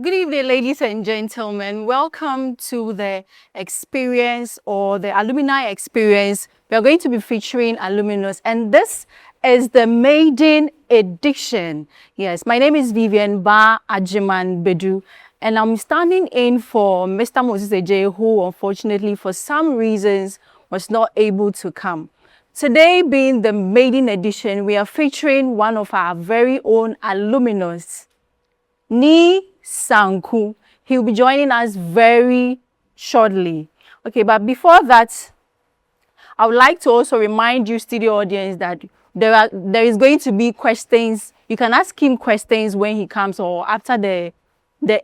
Good evening, ladies and gentlemen. Welcome to the experience or the alumni experience. We are going to be featuring Alumnus, and this is the maiden edition. Yes, my name is Vivian Ba Ajiman Bedu, and I'm standing in for Mr. Moses Eje, who unfortunately, for some reasons, was not able to come. Today, being the maiden edition, we are featuring one of our very own alumnus, Ni Sanku. He'll be joining us very shortly. Okay, but before that, I would like to also remind you, studio audience, that there is going to be questions. You can ask him questions when he comes or after the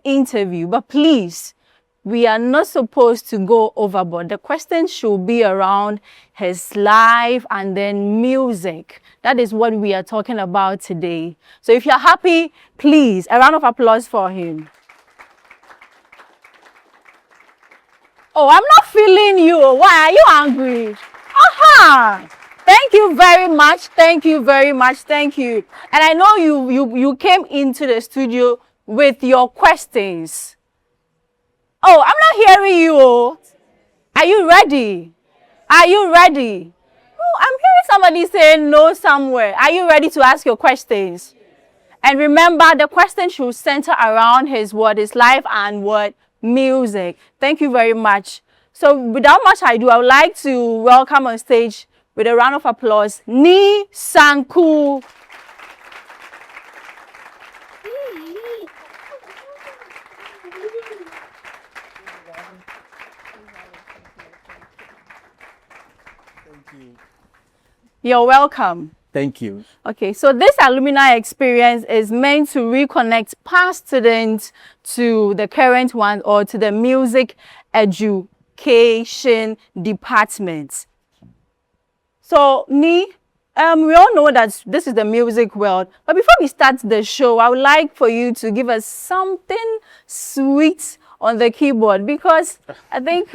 interview. But please, we are not supposed to go overboard. The questions should be around his life and then music. That is what we are talking about today. So if you're happy, please, a round of applause for him. Oh, I'm not feeling you. Why are you angry? Aha! Thank you very much. Thank you very much. Thank you. And I know you came into the studio with your questions. Oh, I'm not hearing you. Are you ready? Are you ready? Oh, I'm hearing somebody saying no somewhere. Are you ready to ask your questions? And remember, the question should center around his life and music. Thank you very much. So without much ado, I would like to welcome on stage with a round of applause, Ni Sanku. You're welcome. Thank you. Okay, so this alumni experience is meant to reconnect past students to the current one or to the music education department. So, Ni, we all know that this is the music world, but before we start the show, I would like for you to give us something sweet on the keyboard, because I think...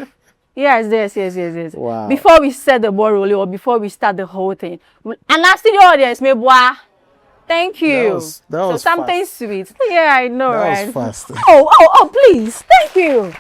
Yes. Wow. Before we set the ball rolling or before we start the whole thing. And ask the audience, Yeboah. Thank you. That was so something fast. Sweet. Yeah, I know, that right? Was fast. Oh, please. Thank you.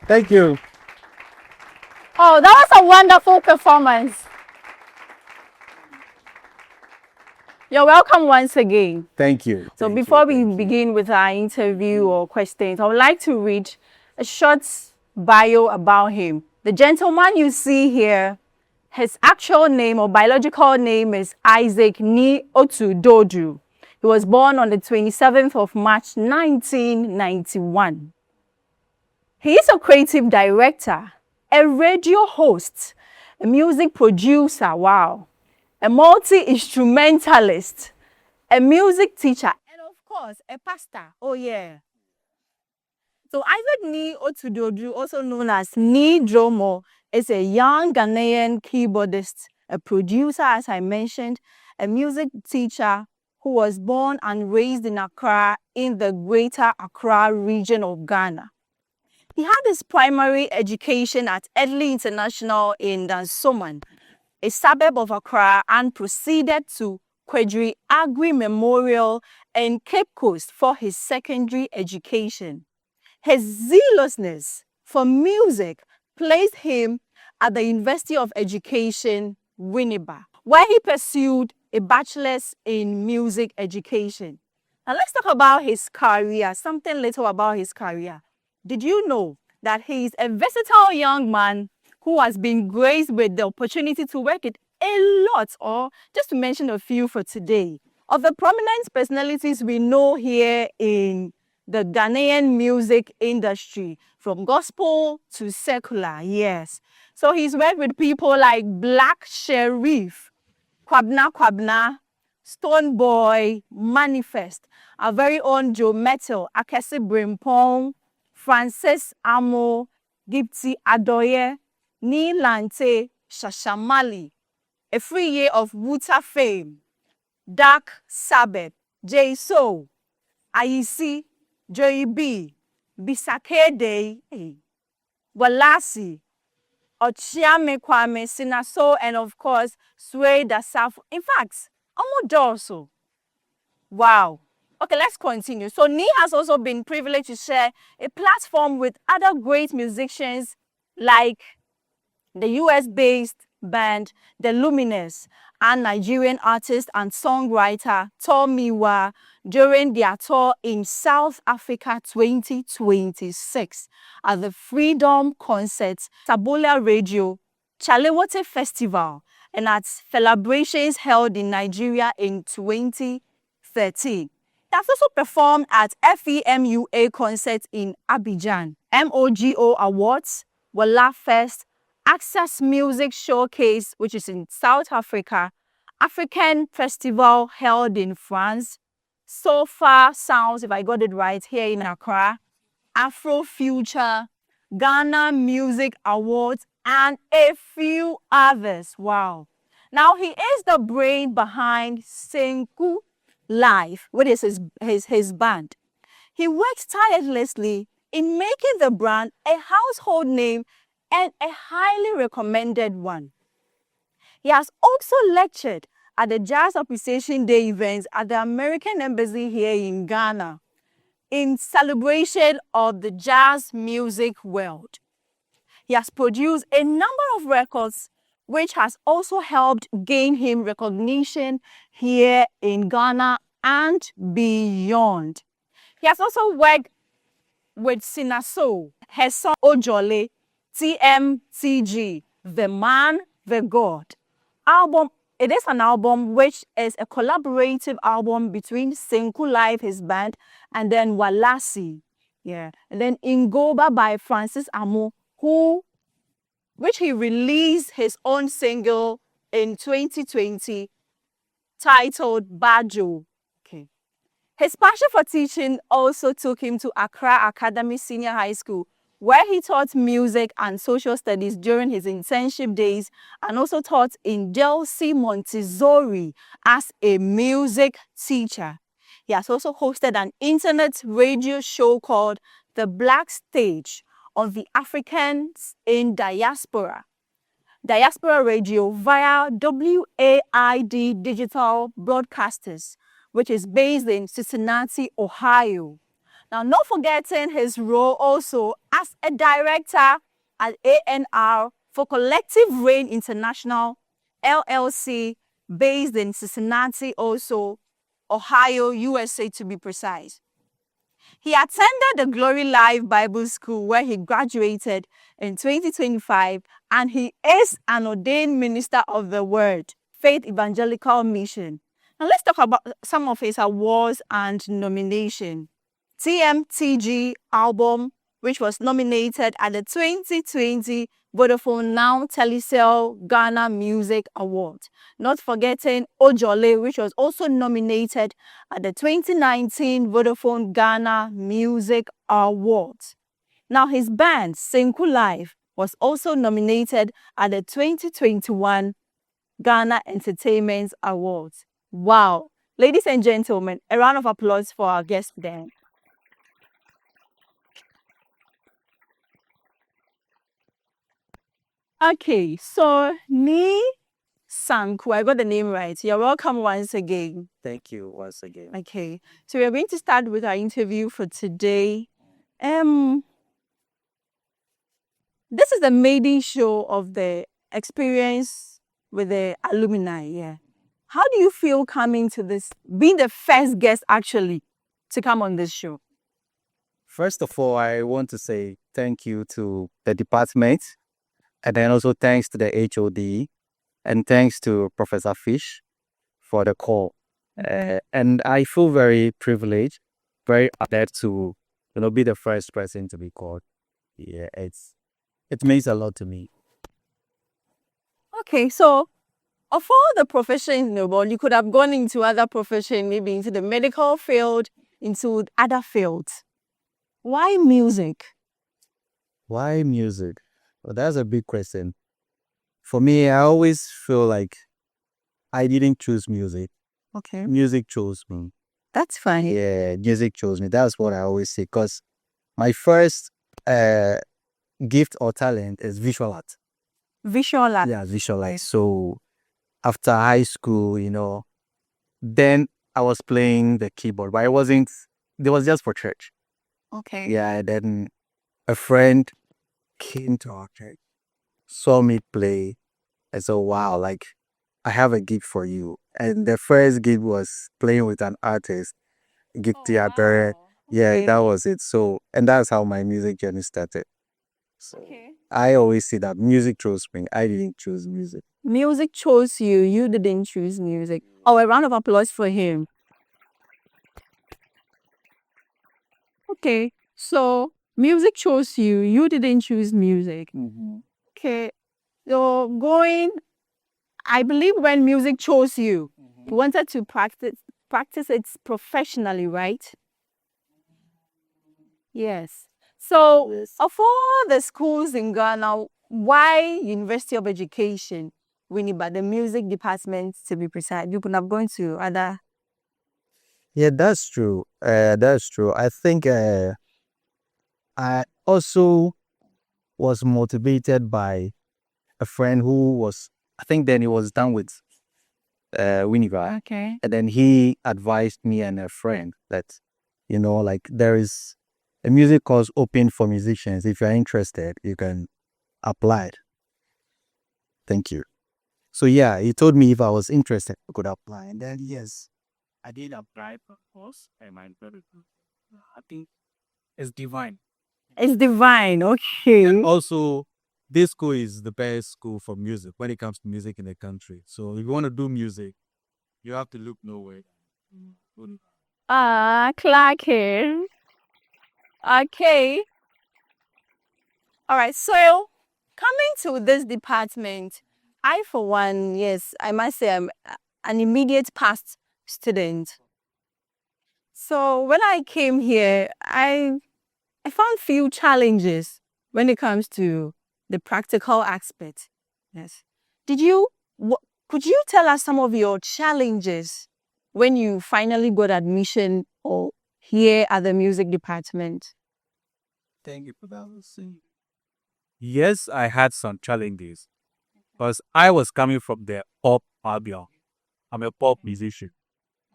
Thank you. Oh, that was a wonderful performance. You're welcome once again. Thank you. So before we begin with our interview or questions, I would like to read a short bio about him. The gentleman you see here, his actual name or biological name is Isaac Ni Otu Dodu. He was born on the 27th of March, 1991. He is a creative director, a radio host, a music producer, wow, a multi-instrumentalist, a music teacher, and of course, a pastor. Oh yeah. So Isaac Ni Otudodu, also known as Ni Dromo, is a young Ghanaian keyboardist, a producer, as I mentioned, a music teacher who was born and raised in Accra in the Greater Accra region of Ghana. He had his primary education at Edley International in Dansoman, a suburb of Accra, and proceeded to Quadzo Agri Memorial in Cape Coast for his secondary education. His zealousness for music placed him at the University of Education, Winneba, where he pursued a bachelor's in music education. Now let's talk about his career, something little about his career. Did you know that he is a versatile young man who has been graced with the opportunity to work with a lot, or just to mention a few for today, of the prominent personalities we know here in the Ghanaian music industry, from gospel to secular, yes. So he's worked with people like Black Sheriff, Kwabna, Stone Boy, Manifest, our very own Joe Metal, Akese Brimpong, Francis Amo, Gipti Adoye, Ni Lante, Shashamali, a free year of Wuta fame, Dark Sabbath, J So, Ayesu, Joey B, Bisake Day, Walasi, Ochiame Kwame, Sinaso, and of course, Sway Dasaf. In fact, Dorso. Wow. Okay, let's continue. So Ni has also been privileged to share a platform with other great musicians like the US-based band, the Alumnus, and Nigerian artist and songwriter Tomiwa during their tour in South Africa 2026 at the Freedom Concerts, Sabola Radio, Chalewote Festival, and at celebrations held in Nigeria in 2013. He has also performed at FEMUA concerts in Abidjan, MOGO Awards, Walla Fest, Access Music Showcase, which is in South Africa, African Festival held in France, Sofa Sounds, if I got it right, here in Accra, Afro Future, Ghana Music Awards, and a few others. Wow. Now, he is the brain behind Sanku Live, which is his band. He works tirelessly in making the brand a household name and a highly recommended one. He has also lectured at the Jazz Appreciation Day events at the American Embassy here in Ghana in celebration of the jazz music world. He has produced a number of records which has also helped gain him recognition here in Ghana and beyond. He has also worked with Sinaso, her song Ojole, TMTG, The Man, The God. Album, it is an album which is a collaborative album between Sanku Live, his band, and then Walasi. Yeah. And then Ingoba by Francis Amo, which he released his own single in 2020 titled Bajo. Okay. His passion for teaching also took him to Accra Academy Senior High School, where he taught music and social studies during his internship days, and also taught in Delcy Montessori as a music teacher. He has also hosted an internet radio show called The Black Stage on the Africans in Diaspora Radio via WAID Digital Broadcasters, which is based in Cincinnati, Ohio. Now, not forgetting his role also as a director at A&R for Collective Rain International, LLC, based in Cincinnati, also, Ohio, USA to be precise. He attended the Glory Life Bible School where he graduated in 2025, and he is an ordained minister of the Word, Faith Evangelical Mission. Now let's talk about some of his awards and nomination. TMTG album, which was nominated at the 2020 Vodafone Now Telecel Ghana Music Award. Not forgetting Ojole, which was also nominated at the 2019 Vodafone Ghana Music Award. Now his band, Sanku Live, was also nominated at the 2021 Ghana Entertainment Awards. Wow. Ladies and gentlemen, a round of applause for our guest then. Okay, so Ni Sanku, I got the name right. You're welcome once again. Thank you once again. Okay, so we're going to start with our interview for today. This is the maiden show of the experience with the alumni. Yeah. How do you feel coming to this, being the first guest actually to come on this show? First of all, I want to say thank you to the department, and then also thanks to the HOD, and thanks to Professor Fish for the call. And I feel very privileged, very honored to, be the first person to be called. Yeah, it means a lot to me. Okay, so of all the professions in the world, you could have gone into other professions, maybe into the medical field, into other fields. Why music? Why music? Well, that's a big question. For me, I always feel like I didn't choose music. Okay. Music chose me. That's fine. Yeah, music chose me. That's what I always say. Because my first gift or talent is visual art. Visual art. Yeah, visual art. So after high school, then I was playing the keyboard, but it was just for church. Okay. Yeah, then a friend came to our church, saw me play, and said, wow, like, I have a gift for you. And the first gig was playing with an artist, gig theater. Wow. Yeah, Okay. that was it. So, and that's how my music journey started. So, Okay. I always say that music chose me. I didn't choose music. Music chose you. You didn't choose music. Oh, a round of applause for him. Okay. So music chose you. You didn't choose music. Okay. So I believe when music chose you, you wanted to practice it professionally, right? Yes. So Yes. of all the schools in Ghana, why University of Education, Winneba, the music department to be precise? You could have gone to other. Yeah, that's true. That's true. I think I also was motivated by a friend who was, I think then he was done with Winneba. Okay. And then he advised me and a friend that, like there is a music course open for musicians. If you're interested, you can apply. Thank you. So yeah, he told me if I was interested, I could apply. And then yes, I did apply for course. And my very good. I think it's divine. It's divine. Okay. And also, this school is the best school for music when it comes to music in the country. So if you want to do music, you have to look nowhere. Clarkin. Okay. All right. So coming to this department, I for one, yes, I must say I'm an immediate past student. So when I came here, I found few challenges when it comes to the practical aspect. Yes. Could you tell us some of your challenges when you finally got admission or here at the music department? Thank you for that. Yes, I had some challenges because I was coming from the pop background. I'm a pop musician.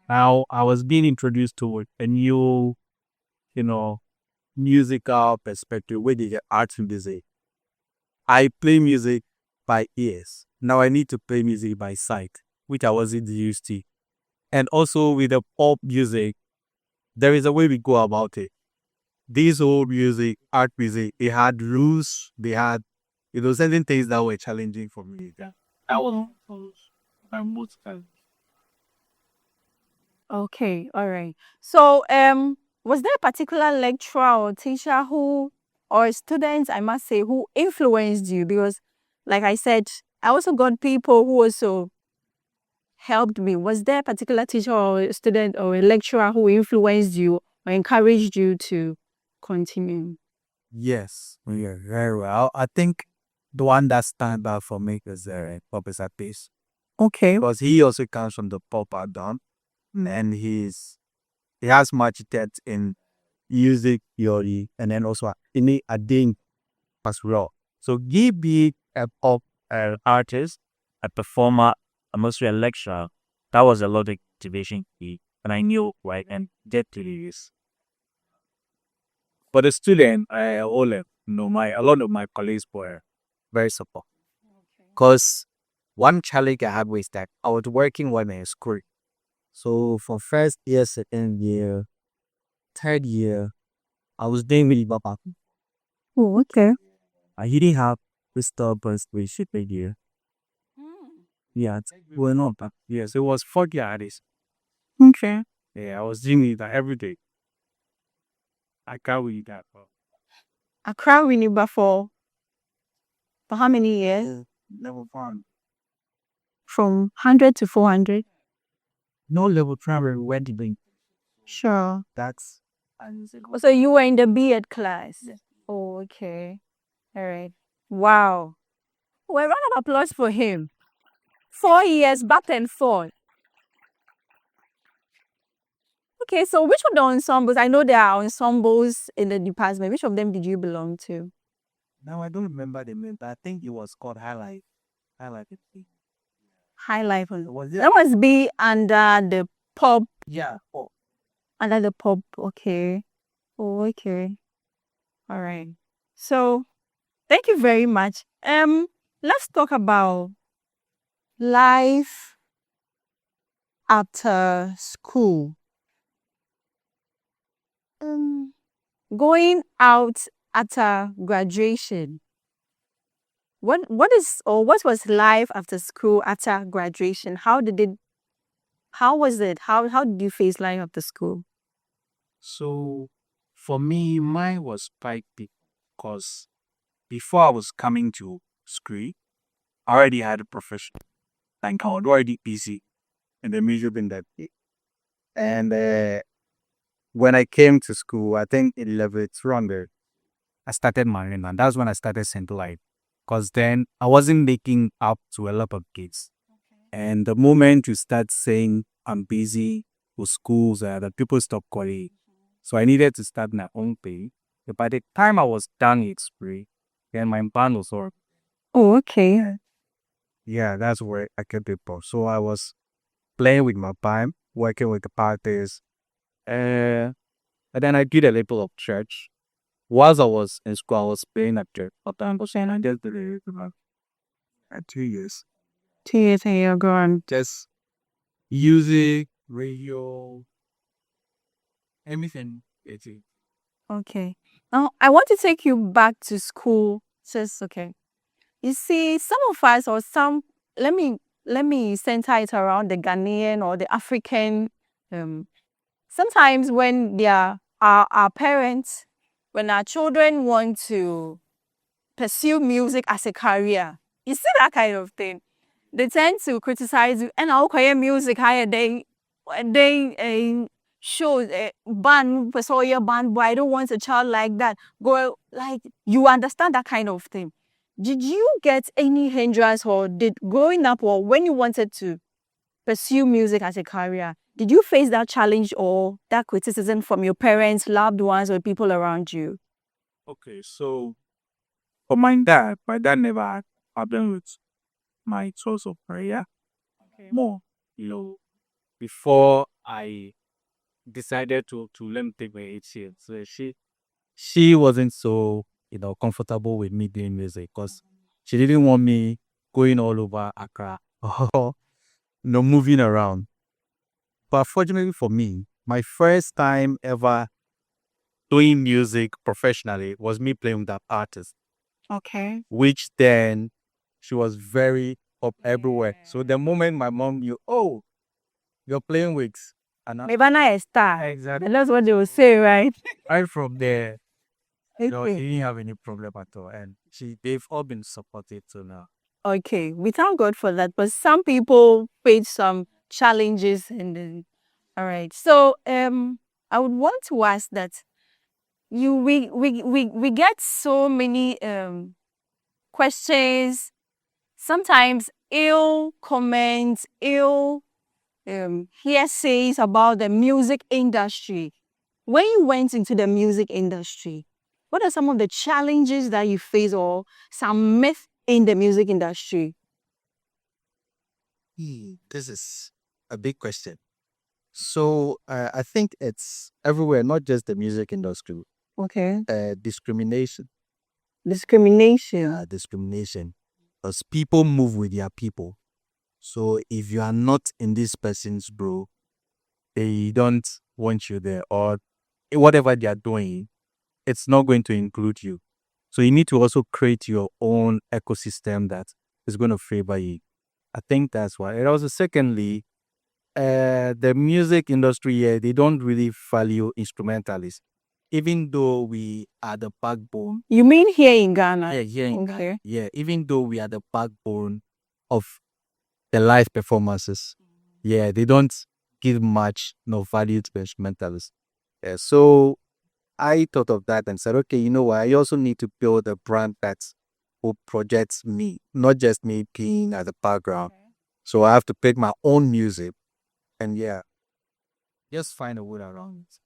Now I was being introduced to a new, you know, musical perspective where they get art music. I play music by ears. Now I need to play music by sight, which I wasn't used to. And also with the pop music, there is a way we go about it. These old music, art music, they had rules, they had, certain things that were challenging for me. Yeah. That was most Okay, all right. So, was there a particular lecturer or teacher who, or students, I must say, who influenced you? Because, like I said, I also got people who also helped me. Was there a particular teacher or a student or a lecturer who influenced you or encouraged you to continue? Yes, yeah, very well. I think the one that stand out for me is Professor Peace. Okay. Because he also comes from the pop down, and he has much depth in music theory, and then also in a ding as well. So he be a pop artist, a performer, and mostly a lecturer. That was a lot of motivation key, and I knew right and get to use. For the student, all a lot of my colleagues were very supportive. Because one challenge I had was that I was working when I was school. So for first year, second year, third year, I was doing really bad. Oh, okay. I didn't have disturbance with shit idea. Yeah, we're not bad. Yes, it was 40 artists. Okay. Yeah, I was doing that every day. I can't read that. Accra Winneba for how many years? Level 1. From 100 to 400? No level travel, where did they? Sure. That's So you were in the B.Ed class? Oh, okay. All right. Wow. Well, round of applause for him. 4 years back and forth. Okay, so which of the ensembles? I know there are ensembles in the department. Which of them did you belong to? now I don't remember the name, but I think it was called Highlight. Highlight. High Life. Was it? That must be under the pop. Yeah. Oh. Under the pop. Okay. Oh, okay. All right. So thank you very much. Let's talk about life after school. Going out after graduation. What is or what was life after school after graduation? How was it? How did you face life after school? So for me, mine was spike because before I was coming to school, I already had a profession. Like I was already busy in the music industry. And when I came to school, I think in level 200, I started marrying, and that's when I started St. Life. Because then I wasn't making up to a lot of kids. And the moment you start saying I'm busy with schools, the people stop calling. So I needed to start my own thing. But by the time I was done with spray, then my band was over. Oh, okay. Yeah, that's where I kept it for. So I was playing with my band, working with the parties. And then I did a little of church. Whilst I was in school, I was playing at church. But I'm saying I just did it at 2 years. 2 years and you're gone. Just music, radio, everything. It's it. Okay. Now I want to take you back to school. Just okay. You see, some of us or some let me center it around the Ghanaian or the African. Sometimes when they are our parents, when our children want to pursue music as a career, you see that kind of thing. They tend to criticize you. And I'll call music higher they show band your band, but I don't want a child like that. Go like you understand that kind of thing. Did you get any hindrance or did growing up or when you wanted to pursue music as a career, did you face that challenge or that criticism from your parents, loved ones, or people around you? Okay, so for my dad never had problem with my source of prayer more. You know, before I decided to let me take my HCL. So she wasn't so comfortable with me doing music because she didn't want me going all over Accra or moving around. But fortunately for me, my first time ever doing music professionally was me playing with that artist, Okay. which then she was very up everywhere. So the moment my mom knew, oh, you're playing with Mebana a star. Exactly. And that's what they will say, right? Right from there, you know, Okay. he didn't have any problem at all. And they've all been supportive till now. Okay, we thank God for that. But some people face some challenges and then, all right. So I would want to ask that we get so many questions, sometimes ill comments, ill hearsays about the music industry. When you went into the music industry, what are some of the challenges that you face or some myth in the music industry? This is a big question. So I think it's everywhere, not just the music industry. Okay. Discrimination. Discrimination. Discrimination. Because people move with their people. So if you are not in this person's bro, they don't want you there, or whatever they are doing, it's not going to include you. So you need to also create your own ecosystem that is going to favor you. I think that's why. And also, secondly, the music industry here, they don't really value instrumentalists, even though we are the backbone. You mean here in Ghana? Yeah, here in Okay. Ghana. Yeah, even though we are the backbone of the live performances, yeah, they don't give much no value to the instrumentalists. Yeah, so I thought of that and said, okay, you know what? I also need to build a brand that will project me, not just me being at the background. So I have to pick my own music and yeah, just find a way around it.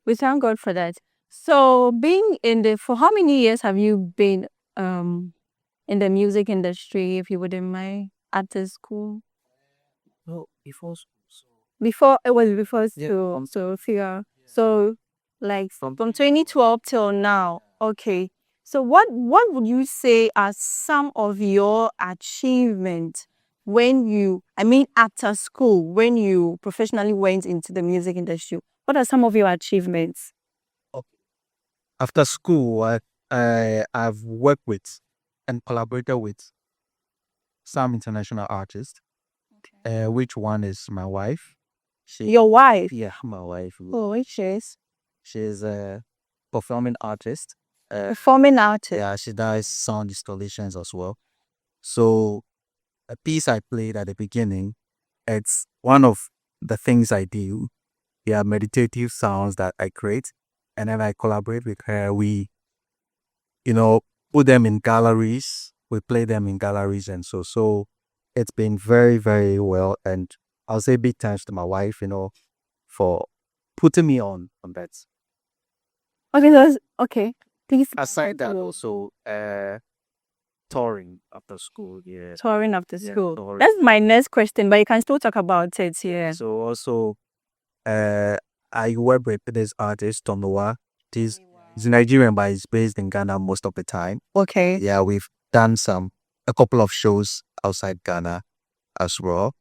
We thank God for that. So being for how many years have you been in the music industry, if you wouldn't mind, at the school? No, before school. So Before it was before Yeah, school, so figure. So like from 2012 till now. Okay. So what would you say are some of your achievements when after school, when you professionally went into the music industry? What are some of your achievements? after school, I've worked with and collaborated with some international artists. Which one is my wife? Your wife? Yeah, my wife. Oh, which is She's a performing artist. performing artist. Yeah, she does sound installations as well. So a piece I played at the beginning, it's one of the things I do. Yeah, meditative sounds that I create, and then I collaborate with her. We, put them in galleries. We play them in galleries, and so it's been very, very well. And I'll say big thanks to my wife, for putting me on that. Okay, that's okay. Please. Aside that, also touring after school. Yeah, Touring after yeah, school. touring. That's my next question, but you can still talk about it here. So also, I work with this artist Tonowa. He's Nigerian, but he's based in Ghana most of the time. Okay. Yeah, we've done a couple of shows outside Ghana as well,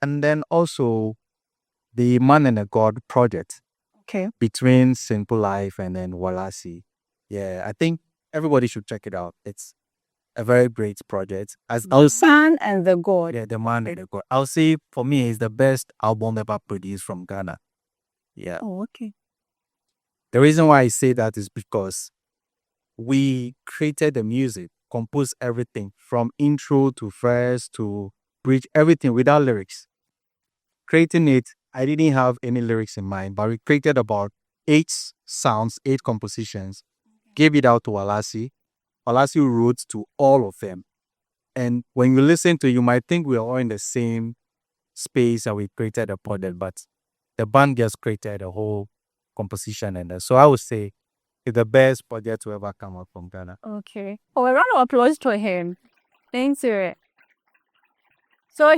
and then also the Man and the God project. Okay. Between Simple Life and then Walasi. Yeah, I think everybody should check it out. It's a very great project. As I was Man and the God. Yeah, the Man and the God. I'll say for me, it's the best album ever produced from Ghana. Yeah. Oh, okay. The reason why I say that is because we created the music, composed everything from intro to verse to bridge, everything without lyrics. Creating it, I didn't have any lyrics in mind, but we created about 8 sounds, 8 compositions, gave it out to Walasi. Walasi wrote to all of them. And when you listen to it, you might think we're all in the same space and we created a project, but the band just created a whole composition. And so I would say it's the best project to ever come out from Ghana. Okay. Oh, a round of applause to him. Thanks, sir. So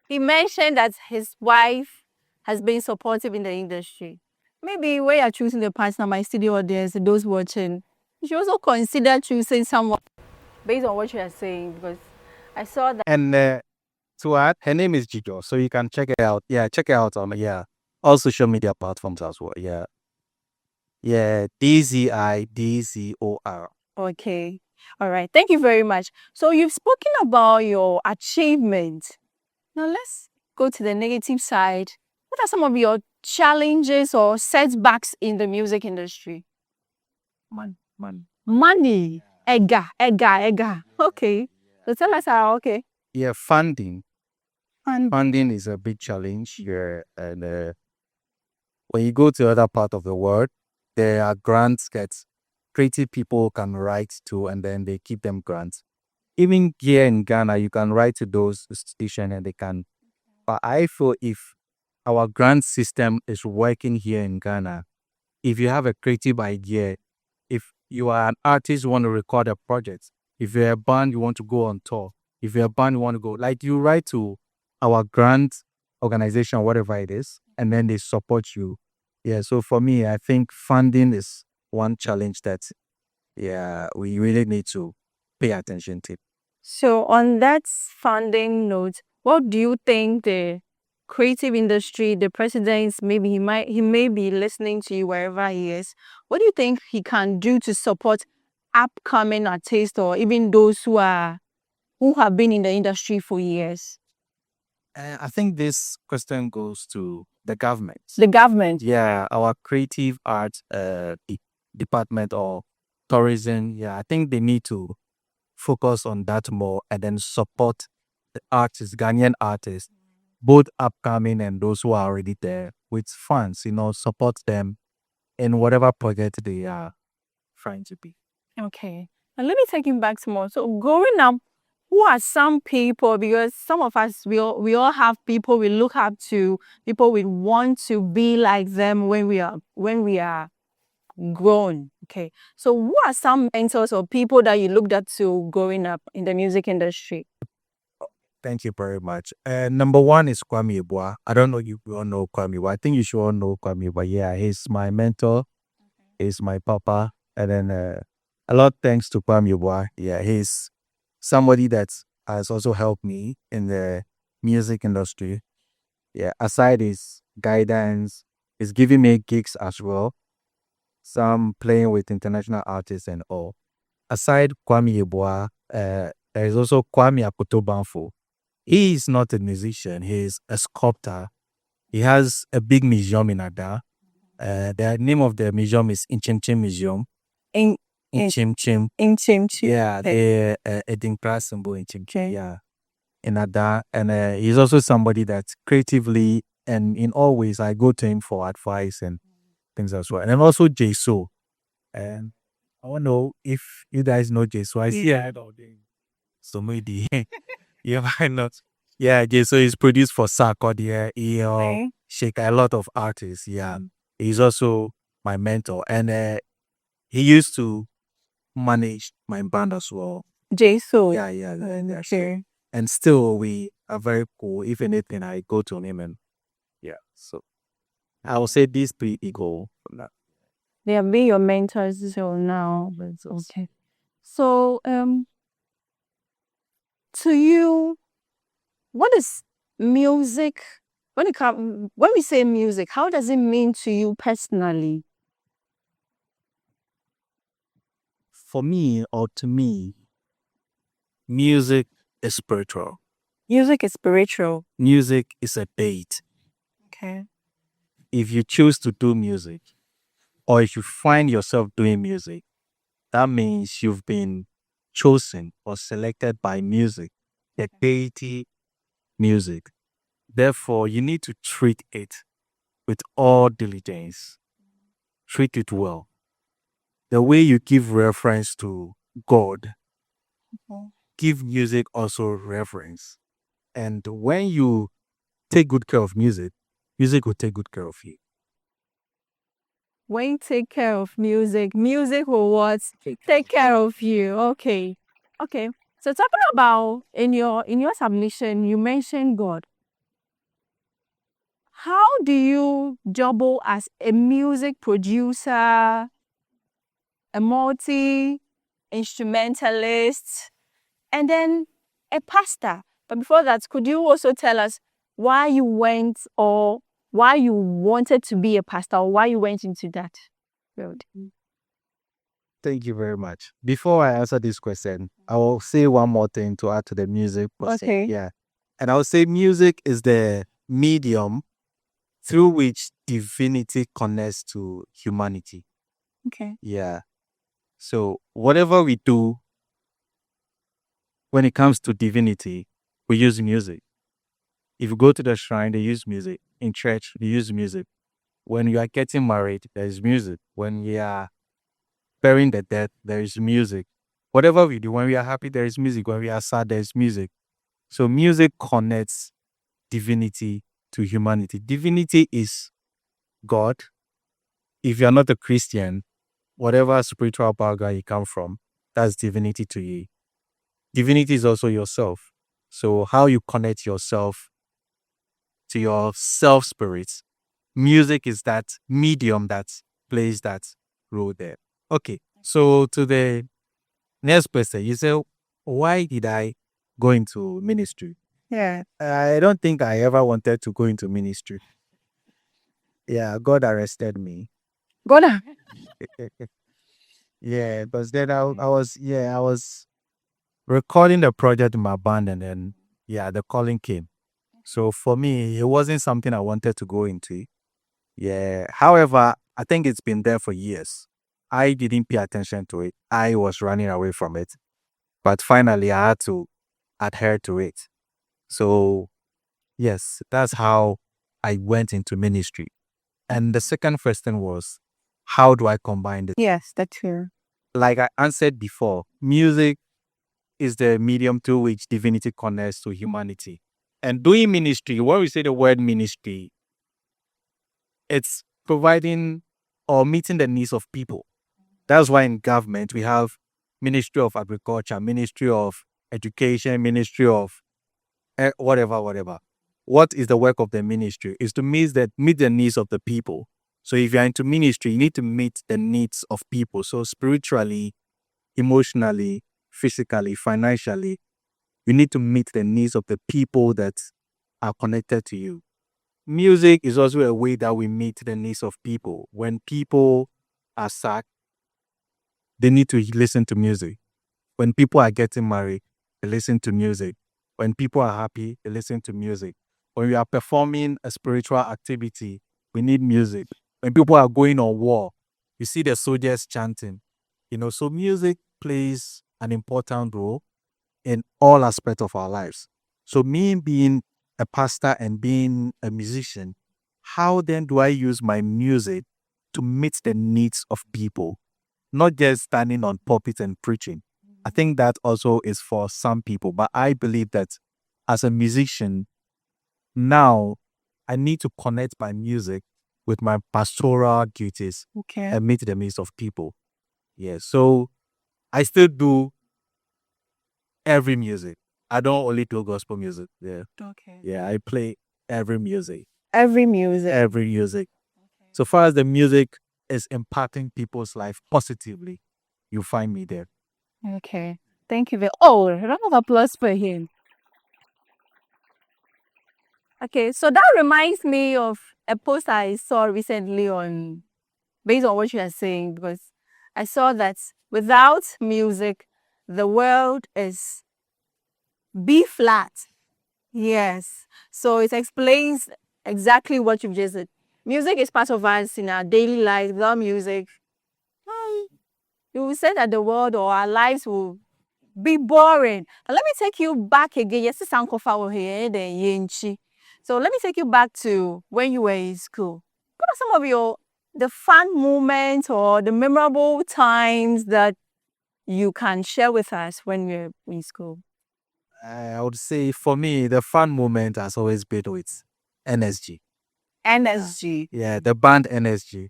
he mentioned that his wife has been supportive in the industry. Maybe when you're choosing the partner, my studio audience, those watching, you should also consider choosing someone based on what you are saying, because I saw that. And to add, her name is Jijo, so you can check it out. Yeah, check it out on all social media platforms as well. Yeah. Yeah, DZIDZOR. Okay. All right. Thank you very much. So you've spoken about your achievement. Now let's go to the negative side. What are some of your challenges or setbacks in the music industry? Money. Ega. Okay. So tell us how, okay. Yeah, funding. Funding is a big challenge here. And when you go to other part of the world, there are grants that creative people can write to, and then they keep them grants. Even here in Ghana, you can write to those institutions and they can. But I feel if our grant system is working here in Ghana, if you have a creative idea, if you are an artist, you want to record a project, if you're a band, you want to go on tour, if you're a band, you want to go, like you write to our grant organization, whatever it is, and then they support you. Yeah, so for me, I think funding is one challenge that, yeah, we really need to pay attention to. So on that funding note, what do you think the creative industry, the president, maybe he may be listening to you wherever he is. What do you think he can do to support upcoming artists or even those who have been in the industry for years? I think this question goes to the government. The government. Yeah, our creative arts department or tourism. Yeah, I think they need to focus on that more and then support the artists, Ghanaian artists, both upcoming and those who are already there with funds, support them in whatever project they are trying to be. Okay. And let me take him back some more. So growing up, who are some people, because some of us, we all have people we look up to, people we want to be like them when we are grown. Okay. So who are some mentors or people that you looked up to growing up in the music industry? Thank you very much. Number one is Yeboah. I don't know if you all know Yeboah. I think you should all know Yeboah. Yeah, he's my mentor. He's my papa. And then a lot thanks to Yeboah. Yeah, he's somebody that has also helped me in the music industry. Yeah, aside his guidance, he's giving me gigs as well. Some playing with international artists and all. Aside Yeboah, there is also Kwame Akotobanfo. He is not a musician. He is a sculptor. He has a big museum in Ada. The name of the museum is Inchimchim Museum. Inchimchim. Yeah, the Edinkra symbol Inchimchim. Yeah, in Ada. And he's also somebody that creatively and in all ways, I go to him for advice and things as well. And then also Jesu. And I want to know if you guys know Jesu. I see a head of them. So maybe. Yeah, why not? Yeah, so he's produced for Sarkodie. He shake a lot of artists. Yeah, he's also my mentor, and he used to manage my band as well. Jesu. Yeah. Sure. And still, we are very cool. If anything, I go to him, and yeah. So I will say these three equal. They have been your mentors till now. Okay. So to you, what is music? When we say music, how does it mean to you personally? For me, or to me, music is spiritual. Music is spiritual. Music is a date. Okay. If you choose to do music, or if you find yourself doing music, that means you've been chosen or selected by music, the deity music. Therefore, you need to treat it with all diligence. Treat it well. The way you give reference to God, give music also reverence. And when you take good care of music, music will take good care of you. When you take care of music, music will what? Take care of you. Okay. So talking about in your submission, you mentioned God. How do you double as a music producer, a multi-instrumentalist, and then a pastor? But before that, could you also tell us why you went or why you wanted to be a pastor or why you went into that field? Thank you very much. Before I answer this question, I will say one more thing to add to the music. Okay. Yeah. And I will say music is the medium through which divinity connects to humanity. Okay. Yeah. So whatever we do when it comes to divinity, we use music. If you go to the shrine, they use music. In church, they use music. When you are getting married, there is music. When you are burying the dead, there is music. Whatever we do, when we are happy, there is music. When we are sad, there is music. So music connects divinity to humanity. Divinity is God. If you are not a Christian, whatever spiritual background you come from, that's divinity to you. Divinity is also yourself. So how you connect yourself to your self spirit, music is that medium that plays that role there. Okay, so to the next question, you say, why did I go into ministry? Yeah. I don't think I ever wanted to go into ministry. Yeah, God arrested me. God. Ah. Yeah, because then I was recording the project in my band, and then the calling came. So for me, it wasn't something I wanted to go into. Yeah. However, I think it's been there for years. I didn't pay attention to it. I was running away from it. But finally, I had to adhere to it. So, yes, that's how I went into ministry. And the second question was, how do I combine it? Yes, that's true. Like I answered before, music is the medium through which divinity connects to humanity. And doing ministry, when we say the word ministry, it's providing or meeting the needs of people. That's why in government we have Ministry of Agriculture, Ministry of Education, Ministry of whatever. What is the work of the ministry? Is to meet the needs of the people. So if you're into ministry, you need to meet the needs of people. So spiritually, emotionally, physically, financially, you need to meet the needs of the people that are connected to you. Music is also a way that we meet the needs of people. When people are sad, they need to listen to music. When people are getting married, they listen to music. When people are happy, they listen to music. When we are performing a spiritual activity, we need music. When people are going on war, you see the soldiers chanting. So music plays an important role in all aspects of our lives. So me being a pastor and being a musician, how then do I use my music to meet the needs of people? Not just standing on pulpit and preaching. I think that also is for some people, but I believe that as a musician, now I need to connect my music with my pastoral duties Okay. and meet the needs of people. Yeah, so I still do every music. I don't only do gospel music. Yeah, Okay. yeah, I play every music. Every music. Every music. So far as the music is impacting people's life positively, you find me there. Okay. Thank you very. Oh, round of applause for him. Okay, so that reminds me of a post I saw recently based on what you are saying, because I saw that without music, the world is B flat. Yes. So it explains exactly what you've just said. Music is part of us in our daily life. Without music, you will say that the world or our lives will be boring. Now, let me take you back again. Yes, Sanku here, then Yenchi. So let me take you back to when you were in school. What are some of the fun moments or the memorable times that you can share with us when we were in school? I would say for me, the fun moment has always been with NSG. NSG. Yeah, the band NSG.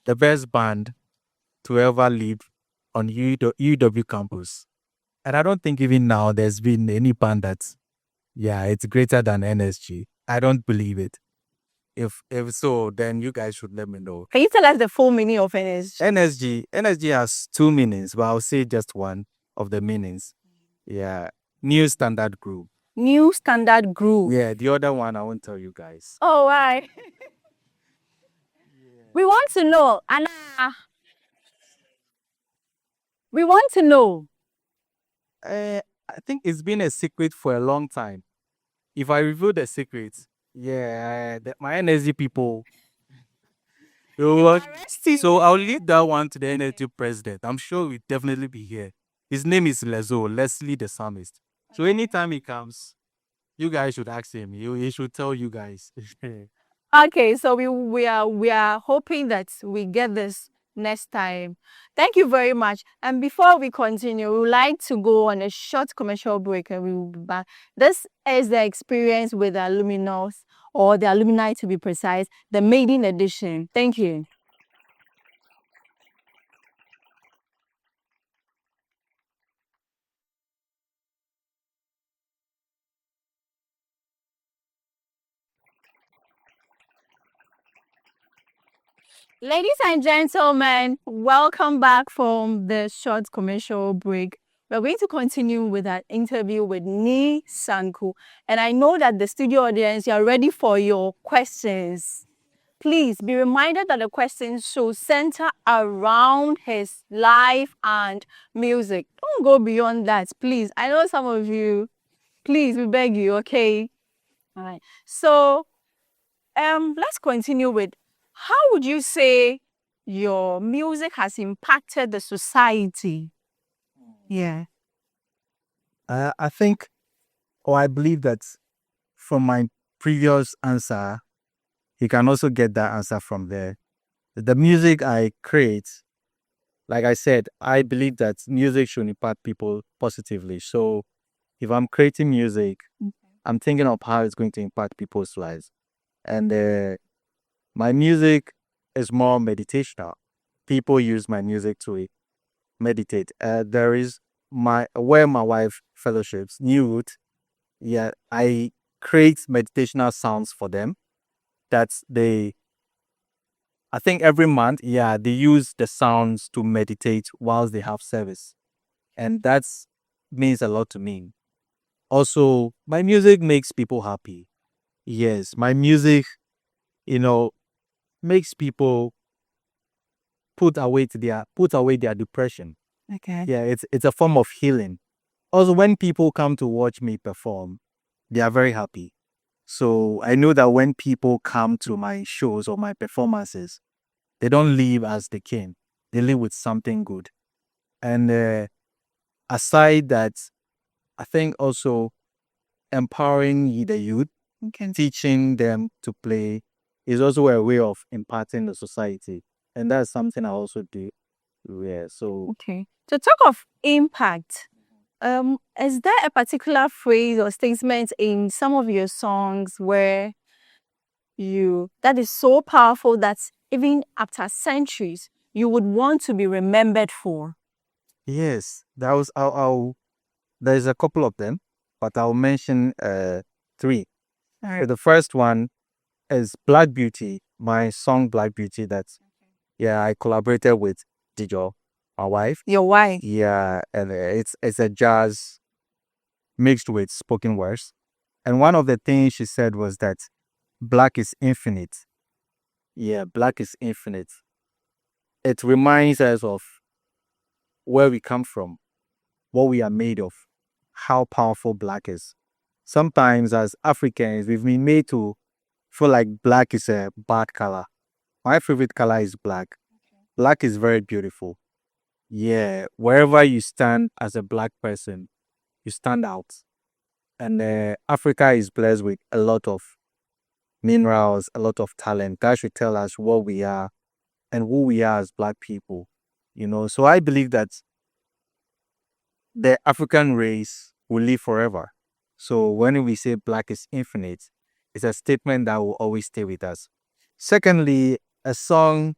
The best band to ever live on UW campus. And I don't think even now there's been any band that's, it's greater than NSG. I don't believe it. If so, then you guys should let me know. Can you tell us the full meaning of NSG? NSG has two meanings, but I'll say just one of the meanings. Yeah, New Standard Group. New Standard Group. Yeah, the other one I won't tell you guys. Oh, why? We want to know, Anna. We want to know. I think it's been a secret for a long time. If I reveal the secret, Yeah, my NSD people. So I'll leave that one to the NSD president. I'm sure he'll definitely be here. His name is Leslie the Psalmist. So anytime he comes, you guys should ask him. He should tell you guys. Okay, so we are hoping that we get this next time. Thank you very much. And before we continue, we would like to go on a short commercial break and we will be back. This is the experience with the Alumnus, or the Alumni to be precise, the maiden edition. Thank you. Ladies and gentlemen, welcome back from the short commercial break. We're going to continue with our interview with Ni Sanku. And I know that the studio audience, you are ready for your questions. Please be reminded that the questions should center around his life and music. Don't go beyond that, please. I know some of you, please, we beg you, okay? All right. So let's continue with, how would you say your music has impacted the society? Yeah. I think, or I believe that from my previous answer, you can also get that answer from there. The music I create, like I said, I believe that music should impact people positively. So if I'm creating music, I'm thinking of how it's going to impact people's lives. And my music is more meditational. People use my music to meditate. There is where my wife fellowships, New Root. Yeah, I create meditational sounds for them. That's I think every month, yeah, they use the sounds to meditate whilst they have service. And that's means a lot to me. Also, my music makes people happy. Yes, my music, you know, makes people put away their depression. Okay. Yeah, it's a form of healing. Also, when people come to watch me perform, they are very happy. So I know that when people come to my shows or my performances, they don't leave as they came. They leave with something good. And aside that, I think also empowering the youth, teaching them to play, is also a way of imparting the society. And that's something I also do. Yeah. So Okay. To talk of impact, is there a particular phrase or statement in some of your songs where that is so powerful that even after centuries, you would want to be remembered for? yes, there's a couple of them, but I'll mention three. All So right. the first one is Black Beauty, my song Black Beauty. Yeah, I collaborated with Dijo, my wife. Your wife. Yeah, and it's a jazz mixed with spoken words. And one of the things she said was that black is infinite. Yeah, black is infinite. It reminds us of where we come from, what we are made of, how powerful black is. Sometimes as Africans, we've been made to feel like black is a bad color. My favorite color is black. Black is very beautiful. Yeah, wherever you stand as a black person, you stand out. And Africa is blessed with a lot of minerals, a lot of talent. That should tell us what we are and who we are as black people. So I believe that the African race will live forever. So when we say black is infinite, it's a statement that will always stay with us. Secondly, a song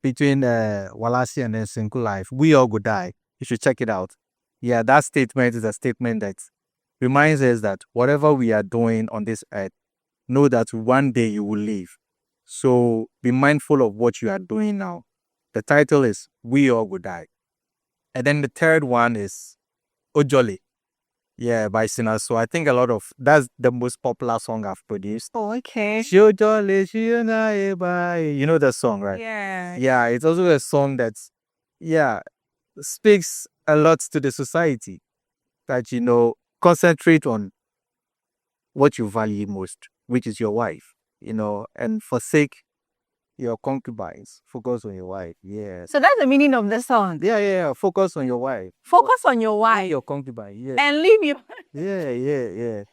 between Walasi and then Sanku Life, We All Go Die. You should check it out. Yeah, that statement is a statement that reminds us that whatever we are doing on this earth, know that one day you will leave. So be mindful of what you are doing now. The title is We All Go Die. And then the third one is Ojole. Yeah, by Sinner. So I think that's the most popular song I've produced. Oh, okay. Ojole, you know the song, right? Yeah. Yeah, it's also a song that, yeah, speaks a lot to the society that, concentrate on what you value most, which is your wife, and forsake your concubines. Focus on your wife. Yeah. So that's the meaning of the song. Yeah. Focus on your wife. Focus on your Not wife your concubine. Yeah. and leave you. Yeah.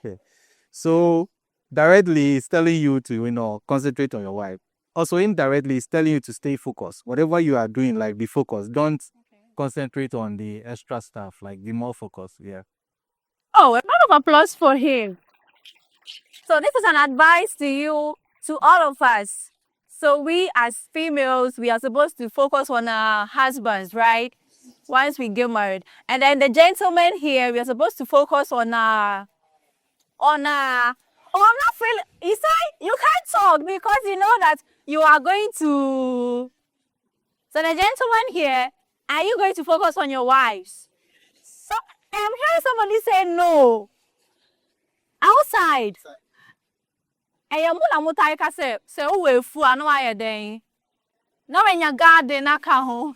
So directly it's telling you to, concentrate on your wife. Also indirectly it's telling you to stay focused. Whatever you are doing, like be focused. Don't concentrate on the extra stuff, like be more focused. Yeah. Oh, a round of applause for him. So this is an advice to you, to all of us. So we as females, we are supposed to focus on our husbands, right? Once we get married. And then the gentlemen here, we are supposed to focus on oh, I'm not feeling, you say, you can't talk because you know that you are going to, so the gentleman here, are you going to focus on your wives? So I'm hearing somebody say no. Outside. And you mula mutai ka se uwe Efua no aye den. No when your garden aka ho.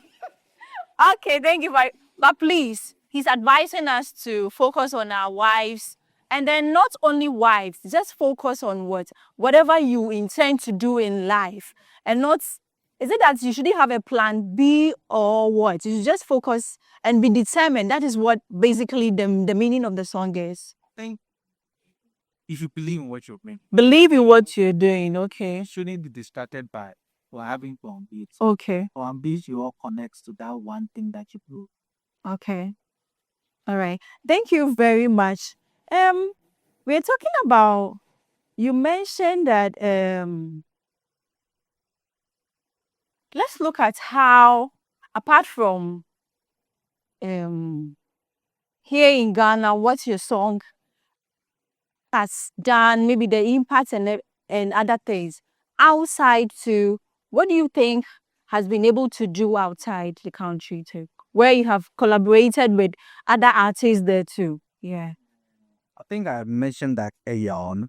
Okay, thank you, but please, he's advising us to focus on our wives, and then not only wives, just focus on whatever you intend to do in life, and not, is it that you shouldn't have a plan B or what? You should just focus and be determined. That is what basically the meaning of the song is. think if you believe in what you're doing, Believe in what you're doing, okay? you shouldn't be distracted by or having to unbeat. Okay. Or unbeat you all connects to that one thing that you do. Okay. All right. Thank you very much. We're talking about, you mentioned that let's look at how, apart from here in Ghana, what your song has done, maybe the impact and other things. Outside too, what do you think has been able to do outside the country too? Where you have collaborated with other artists there too? Yeah. I think I mentioned that earlier on.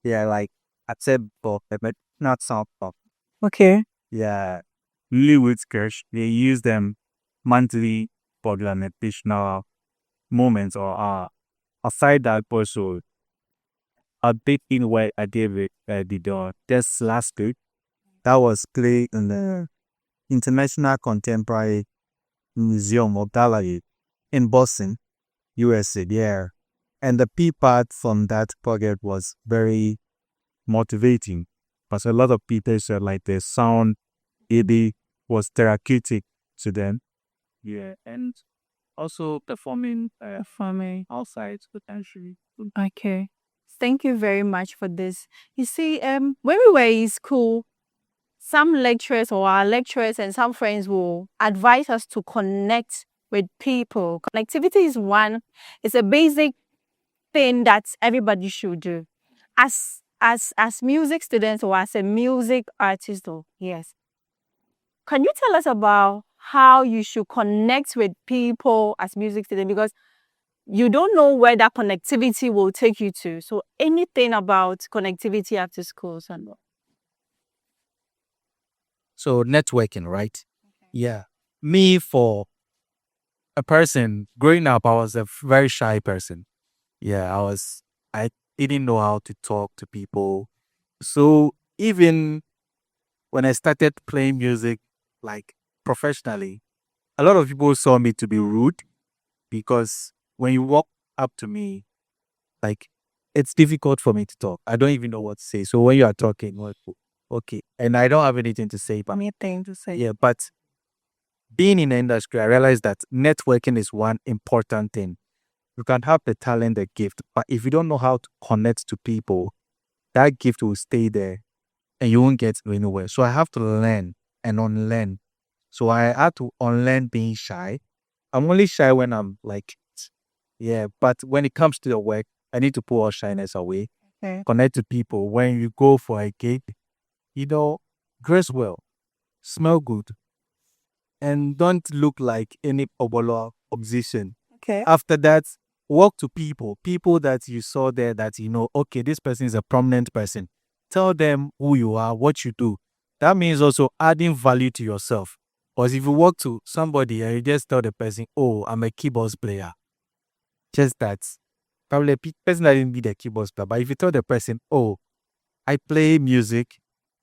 Yeah, like I said before, but not Sampa. Okay. Yeah. Lyrics cash, they use them monthly for the additional moments or aside that also a big in what I did with the just last week. That was played in the International Contemporary Museum of Gallery in Boston, USA. Yeah. And the P part from that project was very motivating. But a lot of people said like the sound it was therapeutic to them. Yeah, and also performing outside potentially. Okay. Thank you very much for this. You see, when we were in school, some lecturers or our lecturers and some friends will advise us to connect with people. Connectivity is it's a basic thing that everybody should do. As music students or as a music artist, yes. Can you tell us about how you should connect with people as music students? Because you don't know where that connectivity will take you to. So anything about connectivity after schools and all. So networking, right? Okay. Yeah. Me, for a person growing up, I was a very shy person. Yeah, I didn't know how to talk to people. So even when I started playing music like professionally, a lot of people saw me to be rude because when you walk up to me, like it's difficult for me to talk. I don't even know what to say. So when you are talking, okay, and I don't have anything to say. But Anything to say? yeah, but being in the industry, I realized that networking is one important thing. You can have the talent, the gift, but if you don't know how to connect to people, that gift will stay there and you won't get anywhere. So I have to learn and unlearn. So I had to unlearn being shy. I'm only shy when I'm like, yeah, but when it comes to the work, I need to put all shyness away. Okay. Connect to people. When you go for a gig, dress well, smell good, and don't look like any obolo opposition. Okay. After that, walk to people that you saw there that okay, this person is a prominent person. Tell them who you are, what you do. That means also adding value to yourself. Because if you walk to somebody and you just tell the person, oh, I'm a keyboard player, just that, probably a person that didn't be the keyboard player, but if you tell the person, oh, I play music,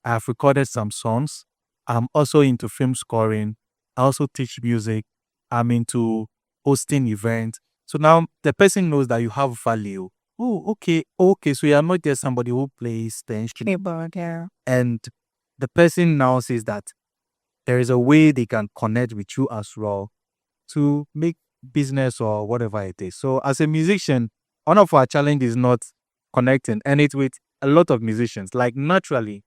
I've recorded some songs, I'm also into film scoring, I also teach music, I'm into hosting events. So now the person knows that you have value. Oh, okay. So you're not just somebody who plays the instrument. Keyboard, yeah. And the person now says that there is a way they can connect with you as well to make business or whatever it is. So as a musician, one of our challenges is not connecting, and it's with a lot of musicians. Like naturally,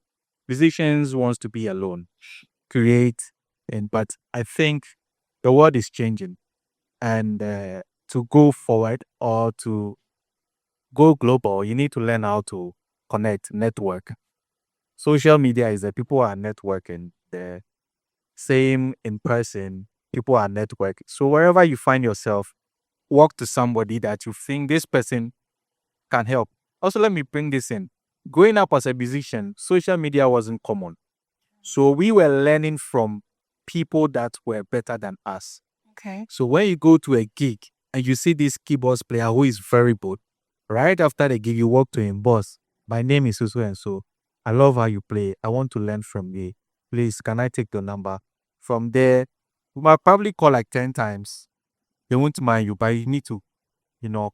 musicians wants to be alone, create, but I think the world is changing, and to go forward or to go global, you need to learn how to connect, network. Social media is that people are networking. The same in person, people are networking. So wherever you find yourself, walk to somebody that you think this person can help. Also, let me bring this in. Growing up as a musician, social media wasn't common. So we were learning from people that were better than us. Okay. So when you go to a gig and you see this keyboard player who is very good, right after the gig, you walk to him, boss, my name is so and so. I love how you play. I want to learn from you. Please, can I take your number? From there, we might probably call like 10 times. They won't mind you, but you need to,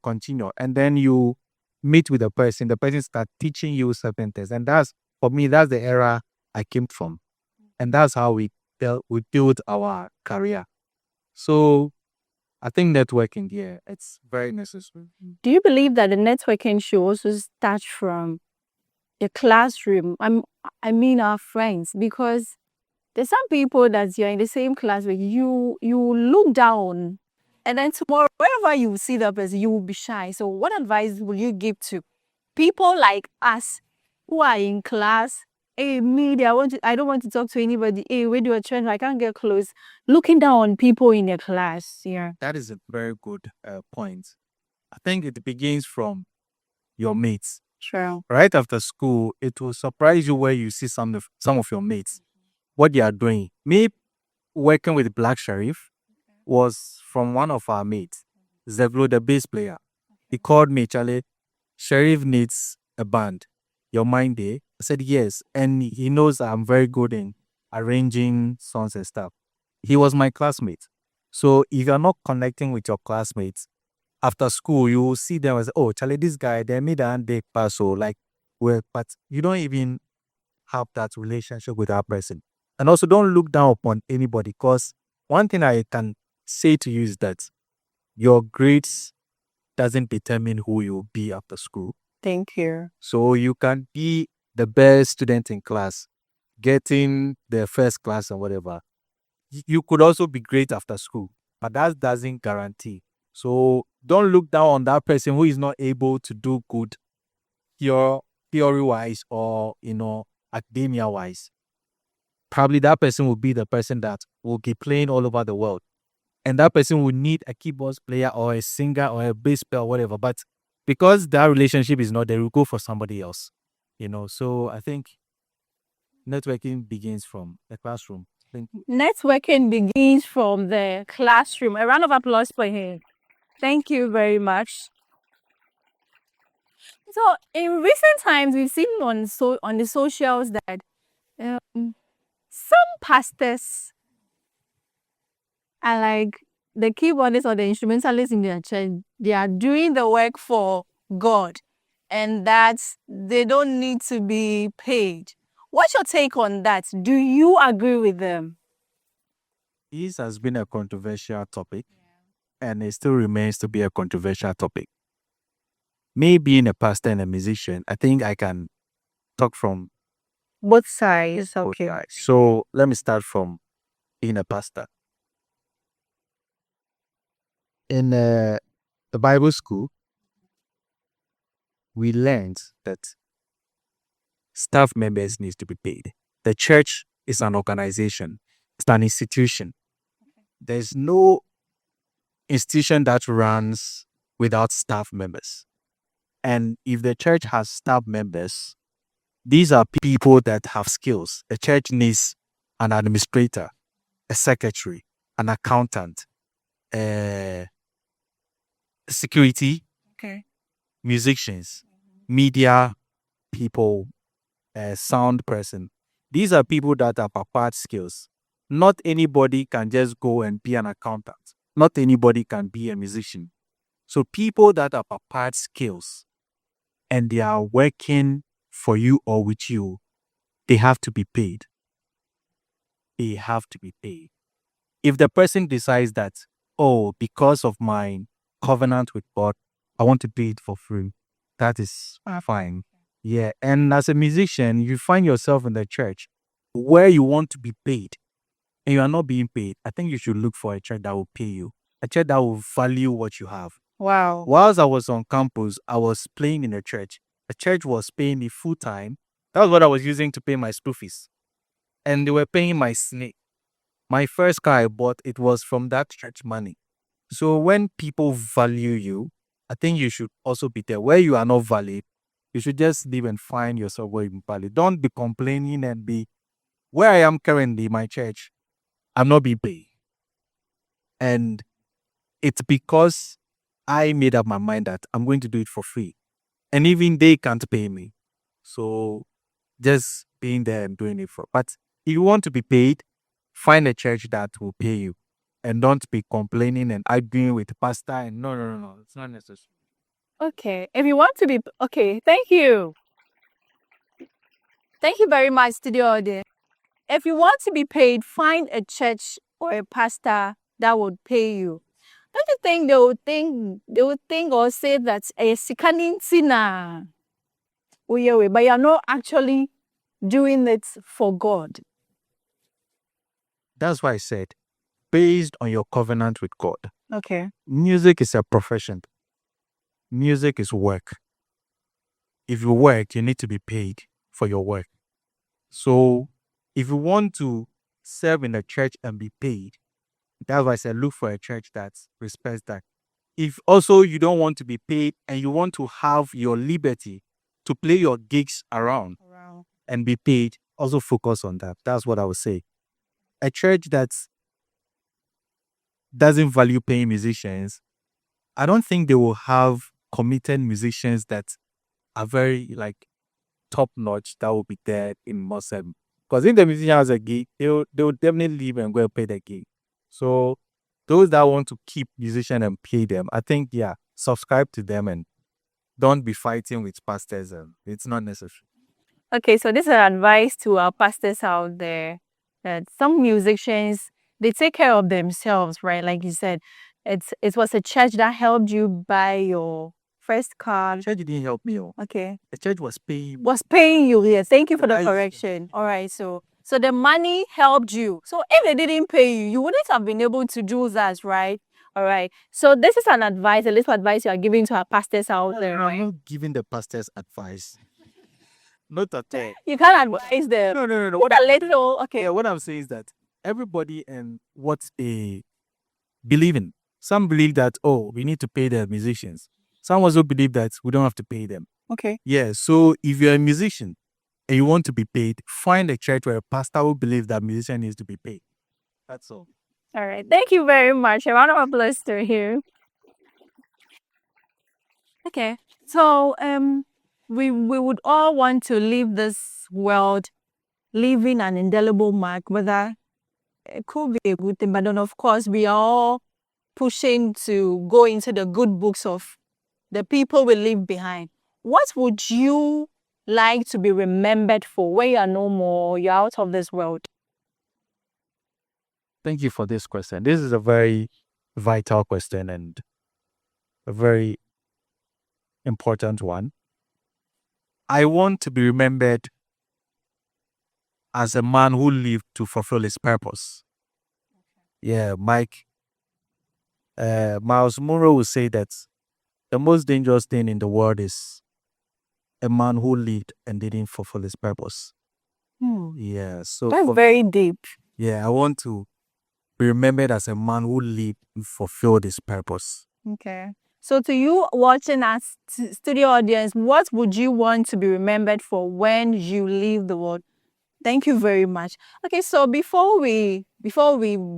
continue. And then you meet with the person start teaching you certain things. And that's, for me, that's the era I came from. And that's how we build our career. So I think networking, yeah, it's very necessary. Do you believe that the networking should also start from the classroom? I mean our friends, because there's some people that you're in the same class with, you look down, and then tomorrow, wherever you see that person, you will be shy. So what advice will you give to people like us who are in class? Hey, I don't want to talk to anybody. Hey, where do I turn? I can't get close. Looking down on people in your class. Yeah. That is a very good point. I think it begins from your mates. Sure. Right after school, it will surprise you where you see some of your mates, what they are doing. Me working with Black Sheriff was from one of our mates, Zevlo, the bass player. He called me, Charlie, Sheriff needs a band. Your mind there? I said yes. And he knows I'm very good in arranging songs and stuff. He was my classmate. So if you're not connecting with your classmates, after school, you will see them as, oh, Charlie, this guy, they made an day pass. So like, well, but you don't even have that relationship with that person. And also don't look down upon anybody, because one thing I can say to you is that your grades doesn't determine who you'll be after school. Thank you. So you can be the best student in class, getting the first class or whatever. You could also be great after school, but that doesn't guarantee. So don't look down on that person who is not able to do good theory-wise or, academia-wise. Probably that person will be the person that will be playing all over the world. And that person will need a keyboard player or a singer or a bass player or whatever. But because that relationship is not there, we'll go for somebody else. So I think networking begins from the classroom. Networking begins from the classroom. A round of applause for him. Thank you very much. So in recent times, we've seen on the socials that some pastors are like the keyboardists or the instrumentalists in their church. They are doing the work for God, and that they don't need to be paid. What's your take on that? Do you agree with them? This has been a controversial topic, and it still remains to be a controversial topic. Me being a pastor and a musician, I think I can talk from Both sides. both Okay. sides. So let me start from being a pastor. In the Bible school, we learned that staff members need to be paid. The church is an organization. It's an institution. There's no institution that runs without staff members. And if the church has staff members, these are people that have skills. The church needs an administrator, a secretary, an accountant, security, Okay. musicians, media people, sound person. These are people that have acquired skills. Not anybody can just go and be an accountant. Not anybody can be a musician. So people that have acquired skills and they are working for you or with you, they have to be paid. They have to be paid. If the person decides that, oh, because of my covenant with God, I want to pay it for free, that is fine. Yeah. And as a musician, you find yourself in the church where you want to be paid and you are not being paid. I think you should look for a church that will pay you, a church that will value what you have. Wow. Whilst I was on campus, I was playing in a church. The church was paying me full time. That was what I was using to pay my school fees. And they were paying my snake. My first car I bought, it was from that church money. So when people value you, I think you should also be there. Where you are not valued, you should just leave and find yourself where you value. Don't be complaining and be where I am currently, my church. I'm not being paid. And it's because I made up my mind that I'm going to do it for free. And even they can't pay me. So just being there and doing it for. But if you want to be paid, find a church that will pay you. And don't be complaining and arguing with the pastor. And no. It's not necessary. Okay. If you want to be okay, thank you. Thank you very much, studio audience. If you want to be paid, find a church or a pastor that would pay you. Don't you think they would think or say that a sikanintina, but you're not actually doing it for God. That's why I said, based on your covenant with God, Okay. music is a profession. Music is work. If you work, you need to be paid for your work. So if you want to serve in a church and be paid, that's why I said look for a church that respects that. If also you don't want to be paid and you want to have your liberty to play your gigs around and be paid, also focus on that. That's what I would say. A church that doesn't value paying musicians, I don't think they will have committed musicians that are very top notch that will be there in Muslim. Because if the musician has a gig, they'll definitely leave and go and pay the gig. So those that want to keep musicians and pay them, I think subscribe to them and don't be fighting with pastors. It's not necessary. Okay, so this is an advice to our pastors out there that some musicians, they take care of themselves, right? Like you said, it was a church that helped you buy your first car. The church didn't help me. Okay. The church was paying. Was paying you, yes. Thank you for the correction. All right, so the money helped you. So if they didn't pay you, you wouldn't have been able to do that, right? All right. So this is an advice, a little advice you are giving to our pastors out there. I'm not giving the pastors advice. Not at all. You can't advise them. No. What a little, okay. Yeah, what I'm saying is that everybody and what they believe in. Some believe that, we need to pay the musicians. Some also believe that we don't have to pay them. Okay. Yeah, so if you're a musician and you want to be paid, find a church where a pastor will believe that musician needs to be paid. That's all. All right. Thank you very much. A round of applause to you. Okay. So we would all want to leave this world leaving an indelible mark, whether it could be a good thing, but then of course we are all pushing to go into the good books of the people we leave behind. What would you like to be remembered for when you are no more, you're out of this world? Thank you for this question. This is a very vital question and a very important one. I want to be remembered as a man who lived to fulfill his purpose. Yeah, Miles Monroe will say that the most dangerous thing in the world is a man who lived and didn't fulfill his purpose. Yeah, so that's very deep. Yeah, I want to be remembered as a man who lived and fulfilled his purpose. Okay. So to you watching as studio audience, what would you want to be remembered for when you leave the world? Thank you very much. Okay, so before we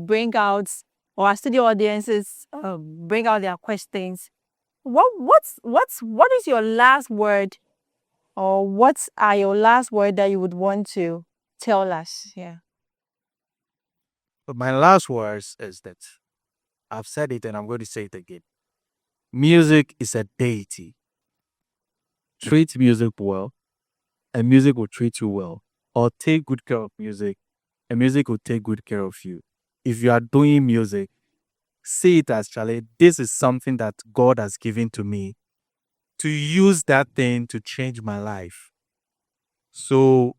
bring out, or our studio audiences bring out their questions, What is your last word, or what are your last word that you would want to tell us? Yeah. But my last words is that I've said it and I'm going to say it again. Music is a deity. Treat music well, and music will treat you well. Or take good care of music, and music will take good care of you. If you are doing music, see it as, Charlie, this is something that God has given to me to use that thing to change my life. So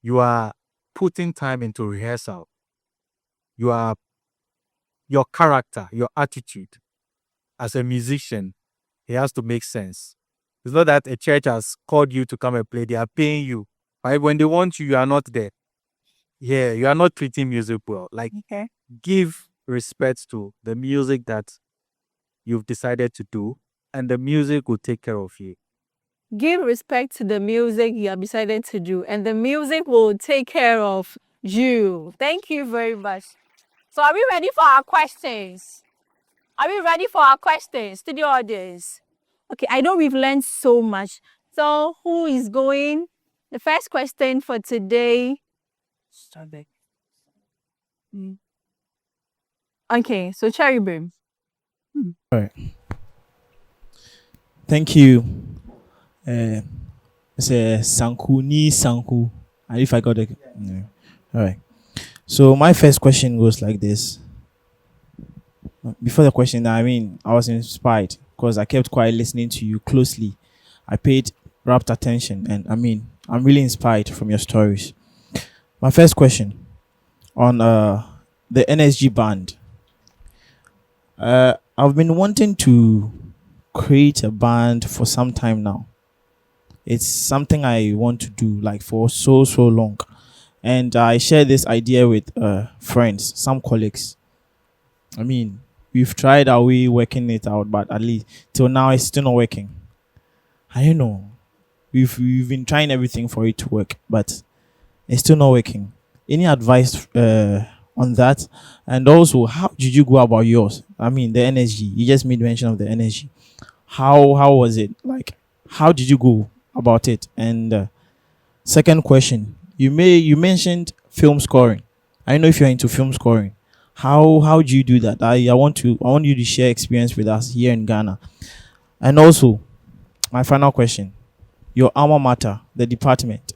you are putting time into rehearsal. You are your character, your attitude as a musician, it has to make sense. It's not that a church has called you to come and play, they are paying you. Right? When they want you, you are not there. Yeah, you are not treating music well. Like, Okay. give respect to the music that you've decided to do, and the music will take care of you. Give respect to the music you have decided to do, and the music will take care of you. Thank you very much. So, are we ready for our questions? Are we ready for our questions to the audience? Okay, I know we've learned so much. So, who is going? The first question for today. Okay, so Cherry Boom. All right. Thank you. It's a Sanku ni Sanku. And if I got it. Yeah. All right. So my first question goes like this. Before the question, I mean, I was inspired because I kept quiet listening to you closely. I paid rapt attention, and I mean, I'm really inspired from your stories. My first question on the NSG band. I've been wanting to create a band for some time now. It's something I want to do like for so long, and I share this idea with friends, some colleagues. I mean, we've tried our way working it out, but at least till now it's still not working. I don't know. We've been trying everything for it to work, but it's still not working. Any advice on that? And also, how did you go about yours? I mean, the energy. You just made mention of the energy. How was it? Like, how did you go about it? And second question, you mentioned film scoring. I don't know if you're into film scoring. How do you do that? I want you to share experience with us here in Ghana. And also, my final question, your alma mater, the department.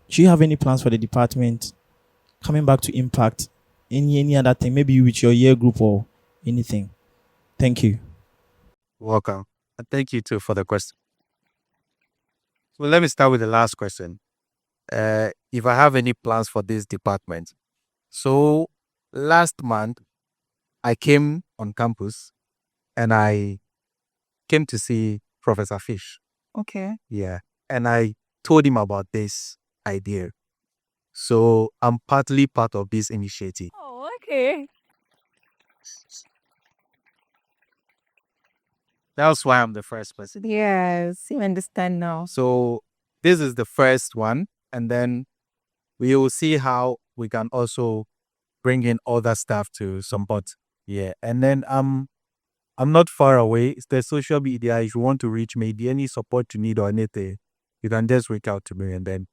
Do you have any plans for the department coming back to impact any other thing, maybe with your year group or anything? Thank you. Welcome. And thank you too for the question. Well, let me start with the last question. If I have any plans for this department. So last month, I came on campus and I came to see Professor Fish. Okay. Yeah. And I told him about this idea. So I'm partly part of this initiative. Oh, okay. That's why I'm the first person. Yes, you understand now. So this is the first one. And then we will see how we can also bring in other stuff to support. Yeah. And then I'm not far away. It's the social media. If you want to reach me, any support you need or anything, you can just reach out to me. And then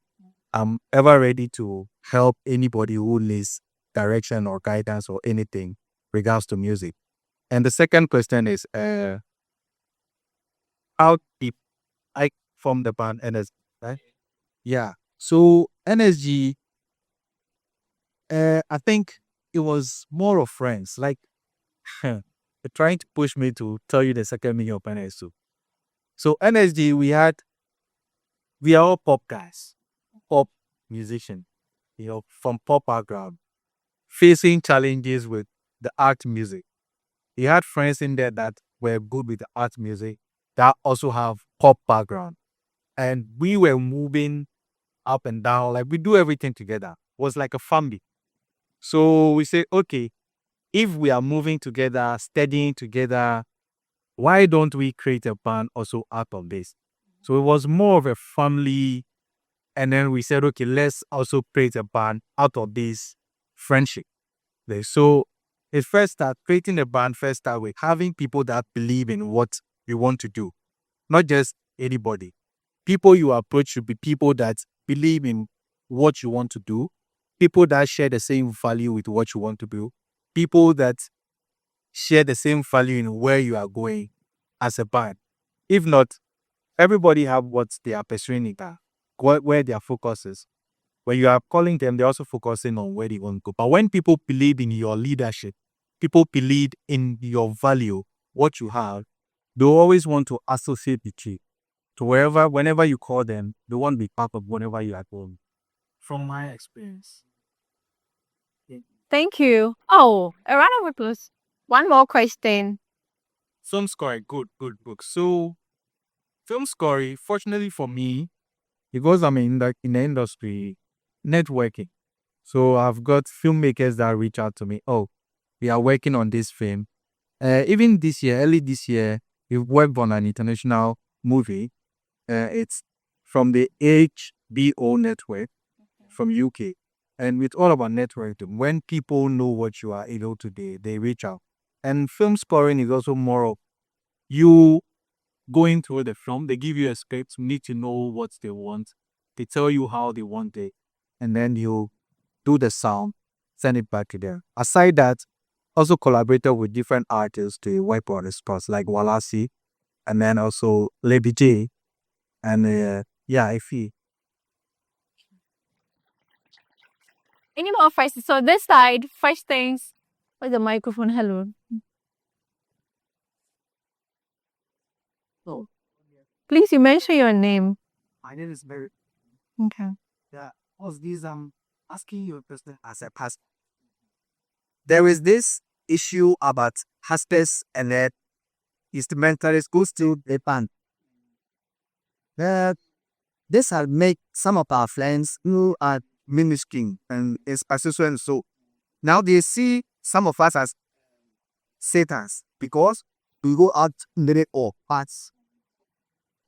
I'm ever ready to help anybody who needs direction or guidance or anything regards to music. And the second question is, how deep I form the band NSG, right? Yeah. So NSG, I think it was more of friends. Like, they're trying to push me to tell you the second meaning of Ayesu. So NSG, we are all pop guys, pop musician, from pop background, facing challenges with the art music. He had friends in there that were good with the art music that also have pop background. And we were moving up and down, like we do everything together. It was like a family. So we say, okay, if we are moving together, studying together, why don't we create a band also out of this? So it was more of a family. And then we said, okay, let's also create a band out of this friendship. So it first started, creating a band first started with having people that believe in what you want to do, not just anybody. People you approach should be people that believe in what you want to do, people that share the same value with what you want to do, people that share the same value in where you are going as a band. If not, everybody have what they are pursuing in that, where their focus is. When you are calling them, they're also focusing on where they want to go. But when people believe in your leadership, people believe in your value, what you have, they always want to associate with you. To whenever you call them, they want to be part of whatever you are doing. From my experience. Thank you. Oh, a round of applause. One more question. Film scoring, good book. So, film scoring, fortunately for me, because I'm in the industry, networking. So I've got filmmakers that reach out to me. Oh, we are working on this film. Even this year, early this year, we've worked on an international movie. It's from the HBO network from UK. And with all of our networking, when people know what you are able to do, they reach out. And film scoring is also more of you going through the film. They give you a script. You need to know what they want. They tell you how they want it. And then you do the sound, send it back to them. Aside that, also collaborated with different artists to wipe out the spots like Walasi, and then also Lebi J, and Efua. Any more first? So this side, first things. Where's the microphone? Hello. Oh. Please, you mention your name. My name is Mary. Okay. Yeah, what's this? I'm asking you a question as a pastor. There is this issue about Asst and that instrumentalists goes to the band. This has made some of our friends who are ministering and especially and so. Now they see some of us as Satans because we go out in the or parts.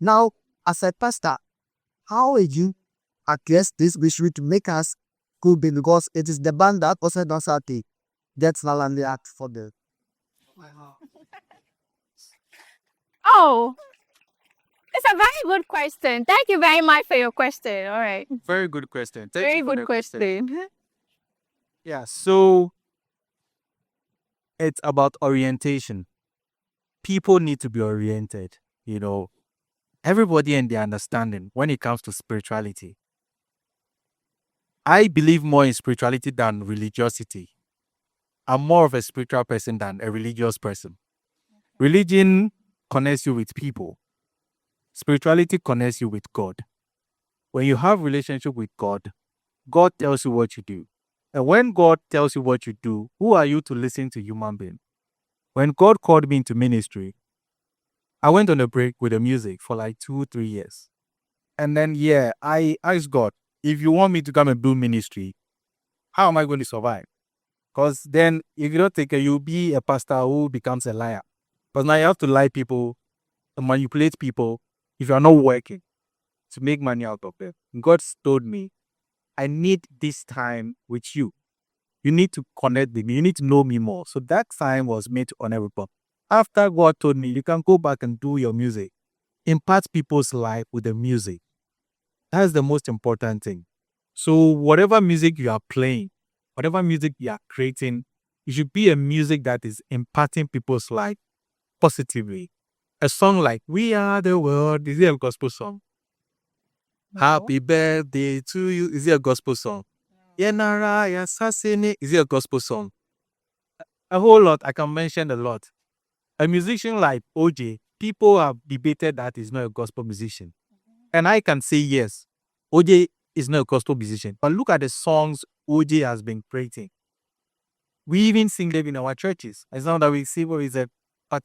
Now, as a pastor, how would you address this issue to make us good? Because it is the band that also does that's not only act for the. Oh, it's a very good question. Thank you very much for your question. All right. Very good question. Thank Very you for good the question. Yeah, so it's about orientation. People need to be oriented, everybody and their understanding when it comes to spirituality. I believe more in spirituality than religiosity. I'm more of a spiritual person than a religious person. Religion connects you with people. Spirituality connects you with God. When you have relationship with God, God tells you what you do. And when God tells you what you do, who are you to listen to human being? When God called me into ministry, I went on a break with the music for like 2-3 years. And then, I asked God, if you want me to come and do ministry, how am I going to survive? Because then, if you don't take care, you'll be a pastor who becomes a liar. Because now you have to lie people, manipulate people, if you are not working, to make money out of it. God told me, I need this time with you. You need to connect with me. You need to know me more. So that time was made to honor people. After God told me, you can go back and do your music. Impact people's life with the music. That's the most important thing. So whatever music you are playing, whatever music you are creating, it should be a music that is impacting people's life positively. A song like We Are the World, is it a gospel song? No. Happy birthday to you, is it a gospel song? Yenara Assassine, is it a gospel song? A whole lot, I can mention a lot. A musician like OJ, people have debated that he's not a gospel musician. And I can say yes, OJ is not a gospel musician. But look at the songs OJ has been creating. We even sing them in our churches. It's not that we see what is it. But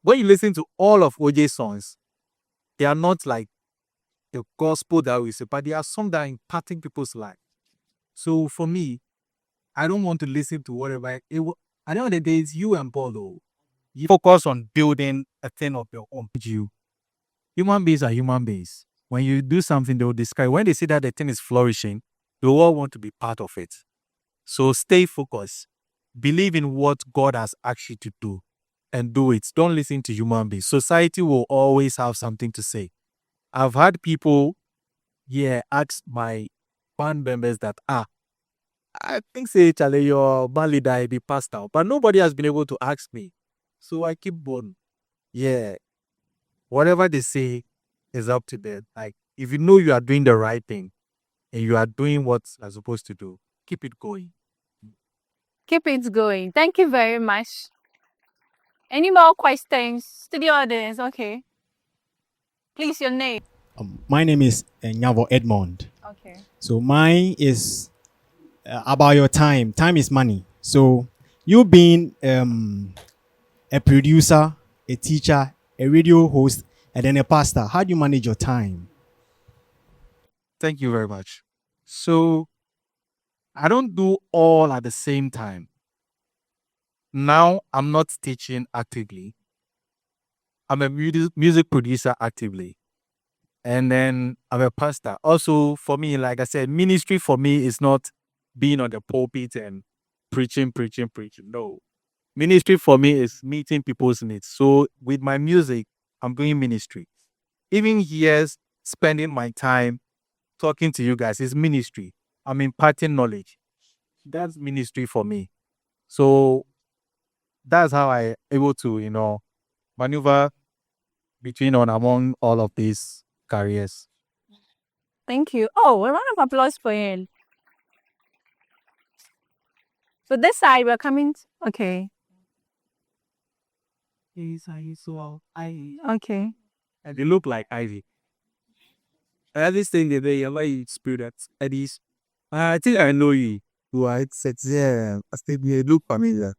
when you listen to all of OJ's songs, they are not like the gospel that we say, but they are songs that are impacting people's life. So for me, I don't want to listen to whatever. At the end of the day, it's you and Paul, though. You focus on building a thing of your own. Human beings are human beings. When you do something, they will describe. When they see that the thing is flourishing, they all want to be part of it. So stay focused. Believe in what God has asked you to do. and do it. Don't listen to human beings. Society will always have something to say. I've had people, ask my band members that, I think say Charlie, your band leader be passed out, but nobody has been able to ask me. So I keep on. Yeah, whatever they say is up to them. Like if you know you are doing the right thing and you are doing what you're supposed to do, keep it going. Keep it going. Thank you very much. Any more questions to the audience? Okay. Please, your name. My name is Nyavo Edmond. Okay. So mine is about your time. Time is money. So you being a producer, a teacher, a radio host, and then a pastor, how do you manage your time? Thank you very much. So I don't do all at the same time. Now I'm not teaching actively. I'm a music producer actively. And then I'm a pastor. Also, for me, like I said, ministry for me is not being on the pulpit and preaching. No. Ministry for me is meeting people's needs. So with my music, I'm doing ministry. Even here, spending my time talking to you guys is ministry. I'm imparting knowledge. That's ministry for me. So that's how I able to, maneuver between and among all of these careers. Thank you. Oh, a round of applause for him. So this side, we're coming. Okay. Okay. And they look like Ivy. This thing they have my spirit at least. I think I know you. Right, sets there. I think you look familiar.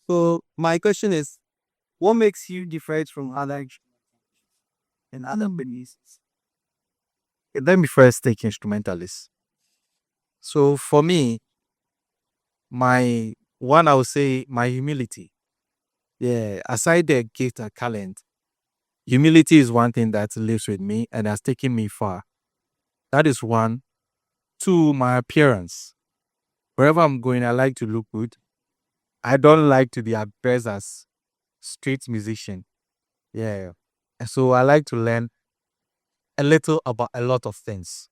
So my question is, what makes you different from other and other bands? Let me first take instrumentalists. So for me, I would say my humility. Yeah, aside the gift and talent, humility is one thing that lives with me and has taken me far. That is one. Two, my appearance. Wherever I'm going, I like to look good. I don't like to be addressed as street musician. Yeah. And so I like to learn a little about a lot of things.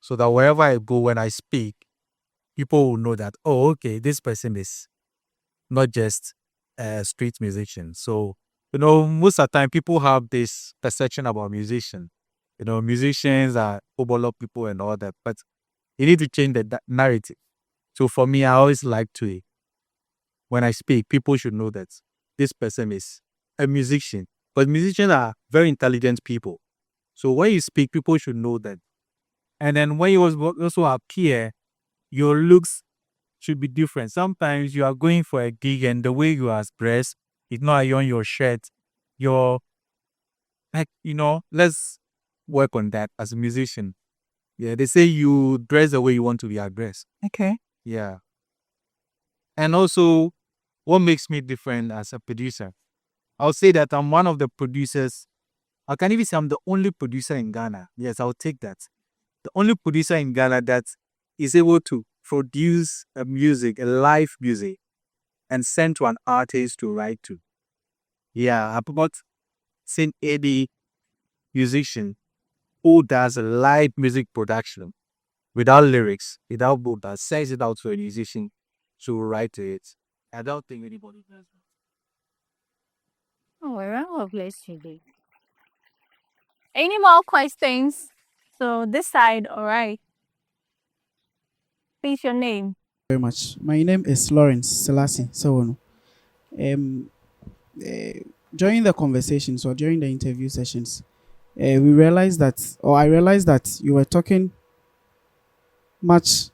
So that wherever I go, when I speak, people will know that, oh, okay, this person is not just a street musician. So, most of the time people have this perception about musicians. Musicians are overlook people and all that, but you need to change the narrative. So for me, I always like to, when I speak, people should know that this person is a musician. But musicians are very intelligent people. So when you speak, people should know that. And then when you also appear, your looks should be different. Sometimes you are going for a gig and the way you are dressed is not on your shirt. Let's work on that as a musician. Yeah, they say you dress the way you want to be addressed. Okay. Yeah. And also, what makes me different as a producer? I'll say that I'm one of the producers. I can even say I'm the only producer in Ghana. Yes, I'll take that. The only producer in Ghana that is able to produce a live music, and send to an artist to write to. Yeah, I've not seen any musician who does a live music production without lyrics, without book, that sends it out to a musician to write to it. I don't think anybody does that. Oh, a round of applause today. Any more questions? So this side, all right. Please, your name. Very much. My name is Lawrence Selassie. Um, uh, during the conversations or during the interview sessions, I realized that you were talking much.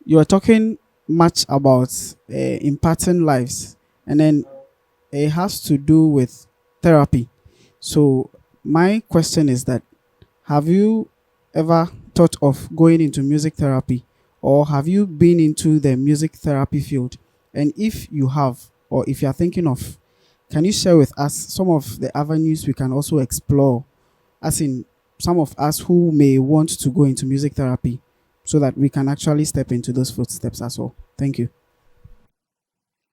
You were talking much about imparting lives, and then it has to do with therapy. So my question is that, have you ever thought of going into music therapy, or have you been into the music therapy field? And if you have, or if you are thinking of, can you share with us some of the avenues we can also explore, as in some of us who may want to go into music therapy, so that we can actually step into those footsteps as well? Thank you.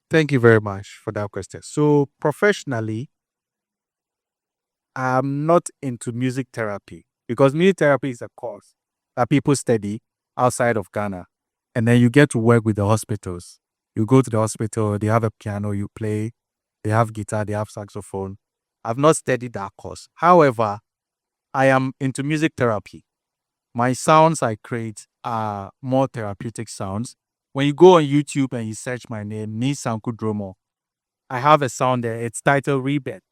Thank you very much for that question. So professionally, I'm not into music therapy because music therapy is a course that people study outside of Ghana. And then you get to work with the hospitals. You go to the hospital, they have a piano, you play, they have guitar, they have saxophone. I've not studied that course. However, I am into music therapy. My sounds I create are more therapeutic sounds. When you go on YouTube and you search my name, me Sanku, I have a sound there. It's titled Rebirth.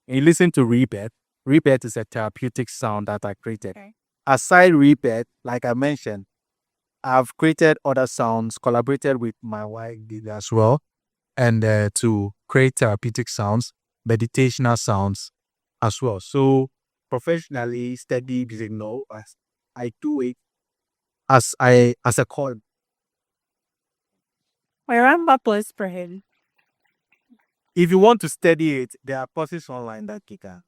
And you listen to Rebirth. Rebirth is a therapeutic sound that I created. Okay. Aside Rebirth, like I mentioned, I've created other sounds, collaborated with my wife as well, and to create therapeutic sounds, meditational sounds as well. So professionally, study music, no, as I do it as a call. My round of applause for him. If you want to study it, there are courses online that you can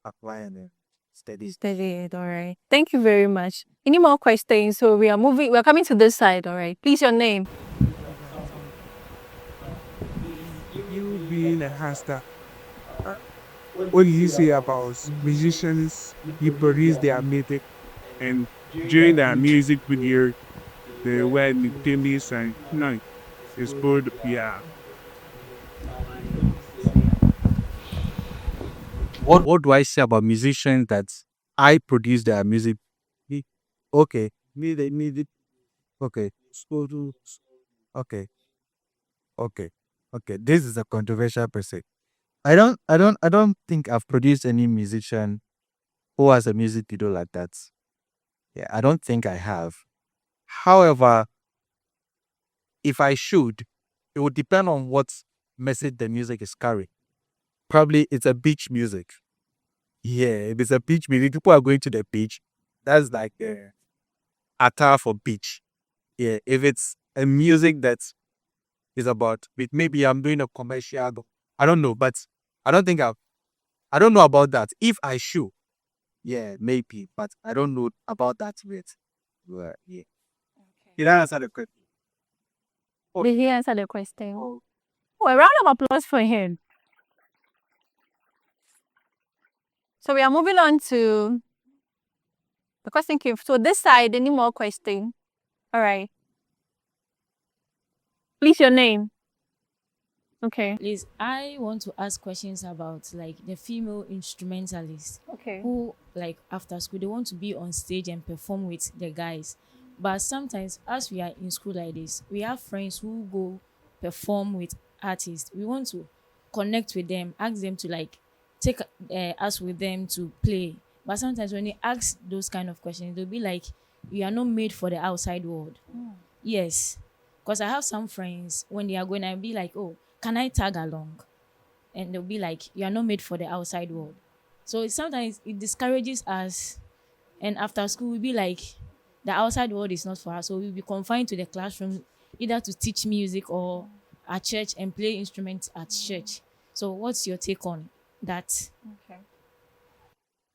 apply and study. Study it, all right. Thank you very much. Any more questions? So we are coming to this side, all right. Please, your name. You being a pastor, what do you say about musicians? You produce their music, and during their music video, the way the famous and it's called yeah. What do I say about musicians that I produce their music? Okay, okay, okay, okay, okay. This is a controversial per se. I don't think I've produced any musician who has a music video like that. Yeah, I don't think I have. However, if I should, it would depend on what message the music is carrying. Probably it's a beach music. Yeah, if it's a beach music, people are going to the beach. That's like attire for beach. Yeah, if it's a music that is about maybe I'm doing a commercial. I don't know, but I don't think I don't know about that. If I should, yeah, maybe, but I don't know about that yet. Well, yeah. Did I answer the question? Did he answer the question? Oh, a round of applause for him. So we are moving on to the question came. So this side, any more question? All right. Please, your name. Okay. Please, I want to ask questions about like the female instrumentalists Okay. who, like after school, they want to be on stage and perform with the guys. But sometimes, as we are in school like this, we have friends who go perform with artists. We want to connect with them, ask them to like take us with them to play. But sometimes when you ask those kind of questions, they'll be like, "You are not made for the outside world." Yes, because I have some friends when they are going, I'll be like, "Oh, can I tag along?" And they'll be like, "You are not made for the outside world." So sometimes it discourages us. And after school, we'll be like, the outside world is not for us. So we'll be confined to the classroom, either to teach music or at church and play instruments at church. So what's your take on that? Okay.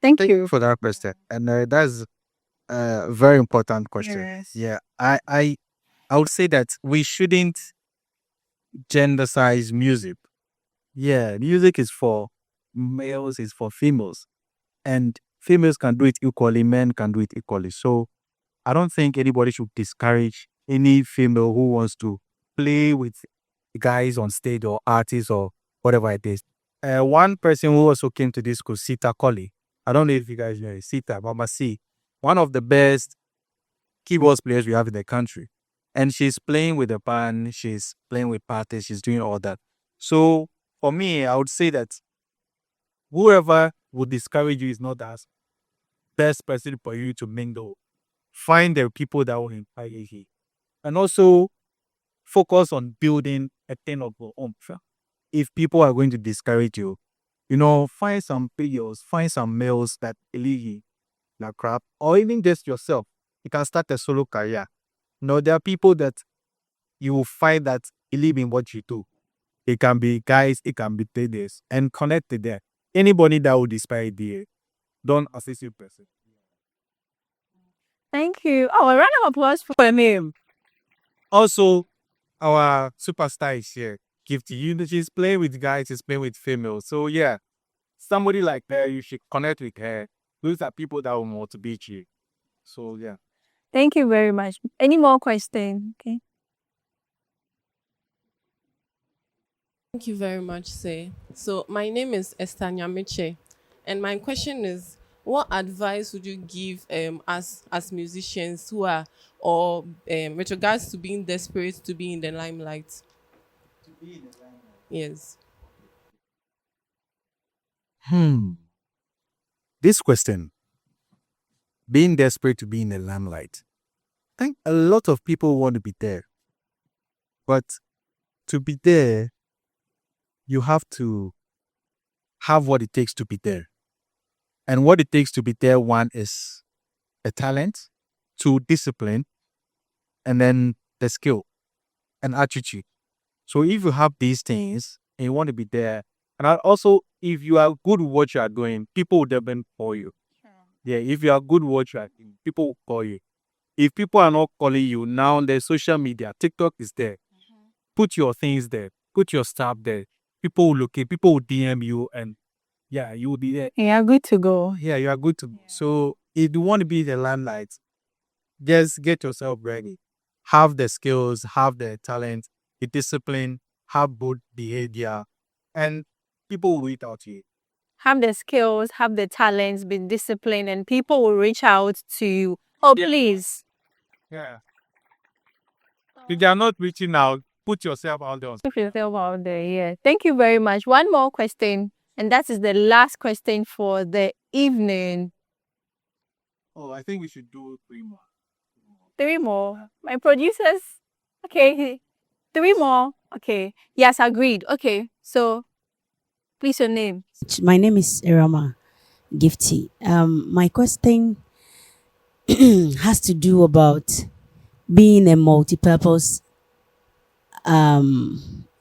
Thank Thank you. you for that question, and that's a very important question. Yes. Yeah, I would say that we shouldn't gendercize music. Yeah, music is for males, is for females, and females can do it equally, men can do it equally. So I don't think anybody should discourage any female who wants to play with guys on stage or artists or whatever it is. One person who also came to this school, Sita Colley. I don't know if you guys know Sita, Mama C, one of the best keyboard players we have in the country. And she's playing with the band, she's playing with parties, she's doing all that. So for me, I would say that whoever would discourage you is not the best person for you to mingle. Find the people that will inspire you. And also focus on building a thing of your own. If people are going to discourage you, find some videos, find some males that believe you like crap, or even just yourself. You can start a solo career. There are people that you will find that believe in what you do. It can be guys, it can be ladies, and connect to them. Anybody that would inspire you, don't assist you person. Thank you. Oh, a round of applause for him. Also, our superstar is here. Gifty. She's playing with guys, she's playing with females. So yeah, somebody like her, you should connect with her. Those are people that will motivate you. So yeah. Thank you very much. Any more questions? Okay. Thank you very much, sir. So my name is Esther Nyamiche, and my question is, what advice would you give us as musicians who are, or with regards to being desperate to be in the limelight? Yes. This question, being desperate to be in the limelight. I think a lot of people want to be there. But to be there, you have to have what it takes to be there. And what it takes to be there, one is a talent, two, discipline, and then the skill and attitude. So if you have these things and you want to be there, and also if you are good at what you are doing, people will definitely call you. Yeah, if you are good at what you are doing, people will call you. If people are not calling you, now there's social media, TikTok is there. Put your things there, put your stuff there. People will look at, people will DM you, and yeah, you will be there. Yeah, good to go. Yeah, you are good to go. So if you want to be the limelight, just get yourself ready. Have the skills, have the talent, the discipline, have good behavior, and people will reach out to you. Have the skills, have the talents, be disciplined, and people will reach out to you. Oh, please. Yeah. If they are not reaching out, put yourself out there. Put yourself out there. Yeah. Thank you very much. One more question, and that is the last question for the evening. Oh, I think we should do 3 more. 3 more. My producers. Okay. 3 more. Okay. Yes, agreed. Okay. So, please, your name. My name is Irama Gifty. My question has to do about being a multi-purpose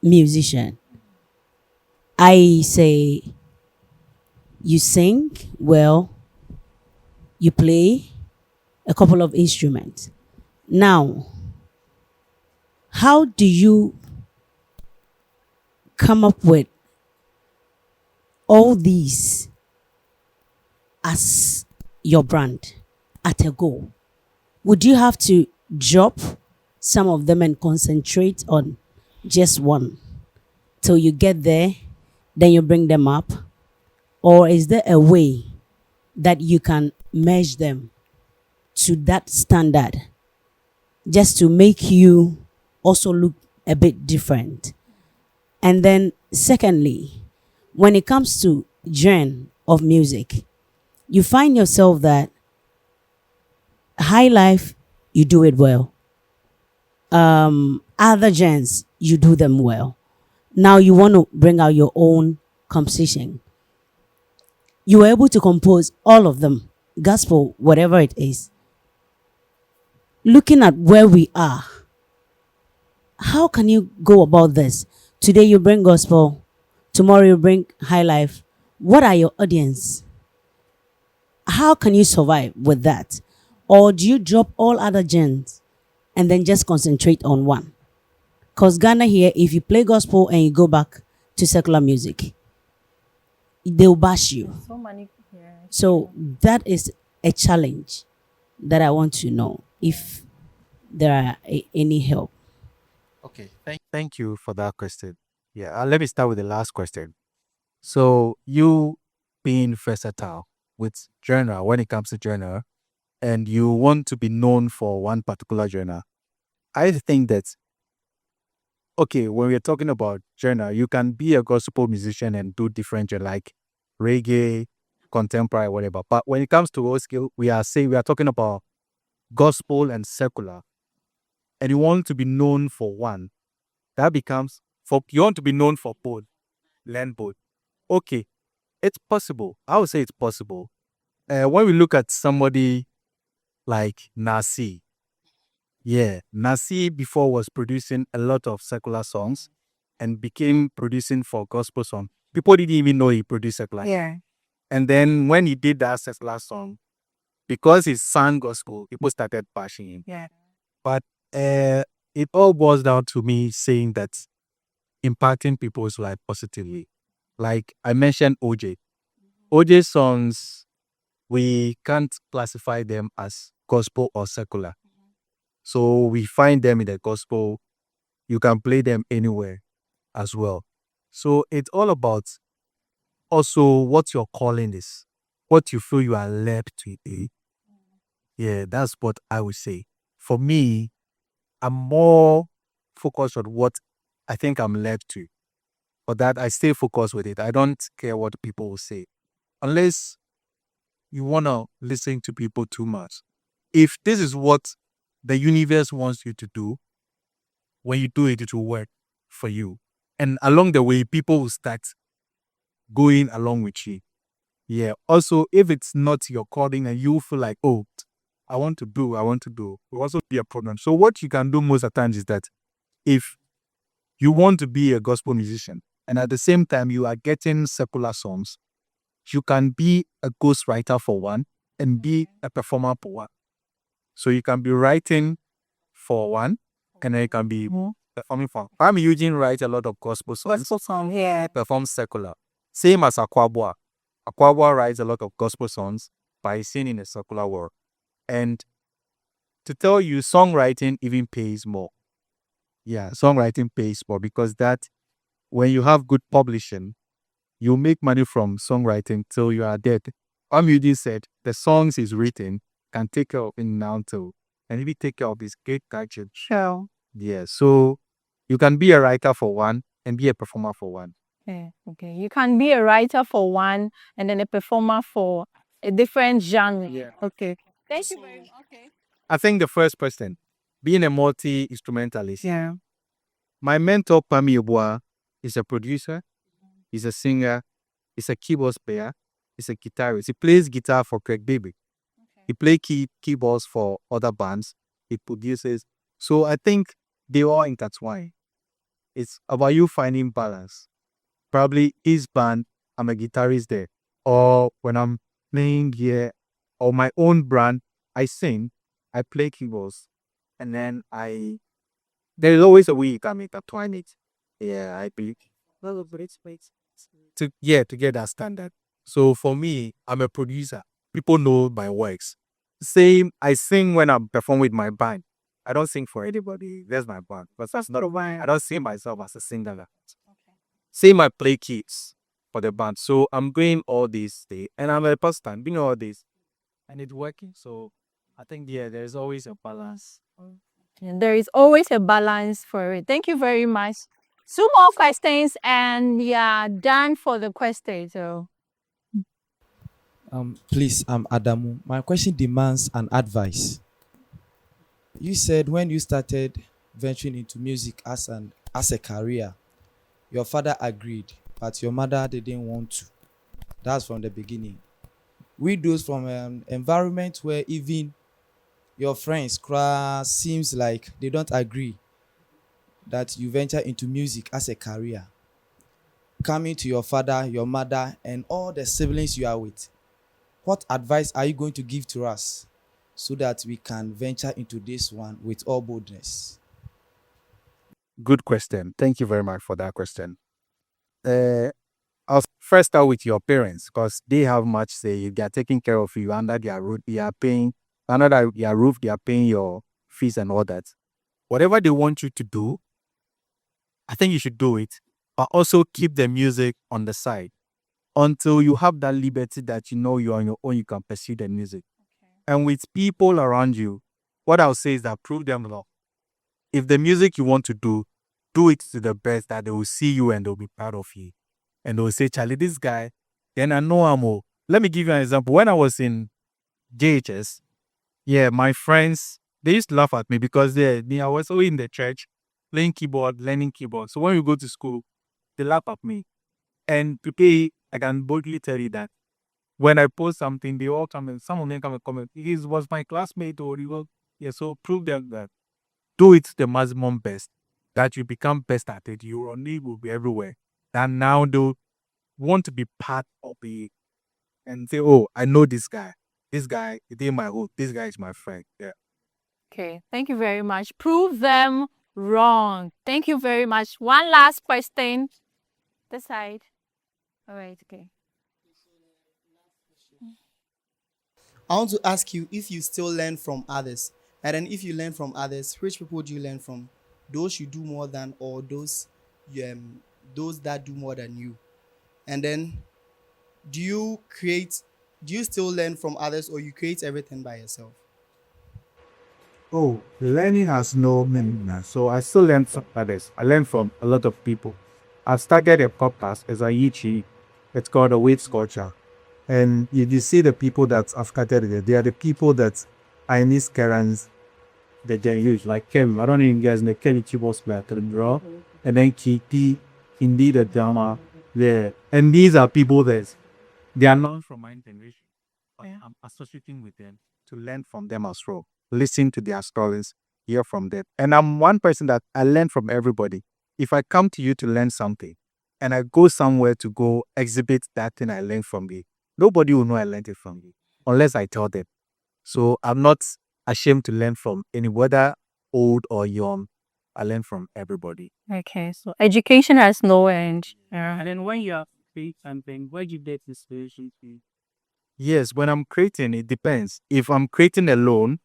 musician. I say you sing well, you play a couple of instruments. Now, how do you come up with all these as your brand at a goal? Would you have to drop some of them and concentrate on just one till you get there, then you bring them up? Or is there a way that you can merge them to that standard just to make you also look a bit different? And then secondly, when it comes to genre of music, you find yourself that high life, you do it well. Other genres, you do them well. Now you want to bring out your own composition. You were able to compose all of them, gospel, whatever it is. Looking at where we are, how can you go about this? Today you bring gospel, tomorrow you bring high life. What are your audience? How can you survive with that? Or do you drop all other genres and then just concentrate on one? Because Ghana here, if you play gospel and you go back to secular music, they'll bash you. So many. Yeah. So that is a challenge that I want to know if there are any help. Okay, thank you for that question. Yeah, let me start with the last question. So you being versatile with genre when it comes to genre, and you want to be known for one particular genre, I think that, okay, when we're talking about genre, you can be a gospel musician and do different genre like reggae, contemporary, whatever. But when it comes to raw skill, we are talking about gospel and secular, and you want to be known for one. That becomes you want to be known for both, learn both. Okay, it's possible. I would say it's possible. When we look at somebody like Nasi, yeah, Nasi before was producing a lot of secular songs and became producing for gospel song. People didn't even know he produced secular. Yeah. And then when he did that secular song, because he sang gospel, people started bashing him. Yeah. But it all boils down to me saying that impacting people's life positively. Like I mentioned OJ. OJ songs, we can't classify them as gospel or secular. So we find them in the gospel. You can play them anywhere as well. So it's all about also what your calling is, what you feel you are led to do. Yeah, that's what I would say. For me, I'm more focused on what I think I'm led to. For that, I stay focused with it. I don't care what people will say. Unless you want to listen to people too much. If this is what the universe wants you to do, when you do it, it will work for you. And along the way, people will start going along with you. Yeah. Also, if it's not your calling and you feel like, oh, I want to do, it will also be a problem. So what you can do most of the times is that if you want to be a gospel musician and at the same time you are getting secular songs, you can be a ghostwriter for one and be a performer for one. So you can be writing for one and then you can be performing for. I'm Eugene writes a lot of gospel songs. Gospel song, yeah. Performs secular. Same as Aquabua. Aquabua writes a lot of gospel songs by singing in the secular world. And to tell you, songwriting even pays more. Yeah, songwriting pays more because that when you have good publishing, you make money from songwriting till you are dead. Amudi said the songs is written can take care of it now till, and if you take care of this great gadget. Sure. Yeah, so you can be a writer for one and be a performer for one. Yeah, okay. You can be a writer for one and then a performer for a different genre. Yeah. Okay. Thank you very much. Okay. I think the first person, being a multi-instrumentalist. Yeah. My mentor, Pami Yeboah, is a producer, he's a singer, he's a keyboard player, he's a guitarist. He plays guitar for Craig Baby. He plays keyboards for other bands. He produces. So I think they all intertwine. It's about you finding balance. Probably his band, I'm a guitarist there. Or when I'm playing here, or my own brand, I sing, I play keyboards. And then there's always a way you can intertwine it. Yeah, I believe. To get that standard. So for me, I'm a producer. People know my works. Same, I sing when I'm performing with my band. I don't sing for anybody. There's my band. But that's not a band. I don't see myself as a singer. Okay. Same, I play keys for the band. So I'm going all this day and I'm a person doing all this and it's working. So I think, yeah, there's always a balance. And there is always a balance for it. Thank you very much. Two more questions and we are done for the questions. So Please, I'm Adamu. My question demands an advice. You said when you started venturing into music as a career, your father agreed, but your mother didn't want to. That's from the beginning. We those from an environment where even your friends seems like they don't agree that you venture into music as a career. Coming to your father, your mother, and all the siblings you are with, what advice are you going to give to us so that we can venture into this one with all boldness? Good question. Thank you very much for that question. I'll first start with your parents because they have much say. They are taking care of you under their roof. They are paying under their roof. They are paying your fees and all that. Whatever they want you to do, I think you should do it, but also keep the music on the side until you have that liberty that you know you're on your own. You can pursue the music, and with people around you, what I'll say is that prove them wrong. If the music you want to do it to the best that they will see you and they'll be proud of you. And they'll say, Charlie, this guy, then I know I'm all. Let me give you an example. When I was in JHS, yeah, my friends, they used to laugh at me because I was always in the church playing keyboard, learning keyboard. So when we go to school, they laugh at me. And today, I can boldly tell you that when I post something, they all come and some of them come and comment. He was my classmate or he was, yeah, so prove them that do it the maximum best, that you become best at it. Your name will be everywhere. And now they want to be part of it and say, oh, I know this guy. This guy is in my hood. This guy is my friend. Yeah. okay, thank you very much. Prove them Wrong. Thank you very much. One last question. This side. All right, okay. I want to ask you if you still learn from others. And then if you learn from others, which people do you learn from? Those you do more than or those that do more than you? And then do you create do you still learn from others or you create everything by yourself? Oh, learning has no meaning now. So I still learn from others. I learn from a lot of people. I've started a podcast as a Yichi. It's called a Weight Culture. And you see the people that have started it. They are the people that are in these currents that they use. Like Kelvin. I don't know if you guys know Kelly Chibos to draw. And then Kitty, indeed a drama there. And these are people that they are not from my generation. But I'm associating with them to learn from them as well. Listen to their stories, hear from them. And I'm one person that I learn from everybody. If I come to you to learn something and I go somewhere to go exhibit that thing I learned from you, nobody will know I learned it from you unless I tell them. So I'm not ashamed to learn from any, whether old or young. I learn from everybody. Okay, so education has no end. Yeah. And then when you are creating something, where do you get inspiration to? Yes, when I'm creating, it depends. If I'm creating alone,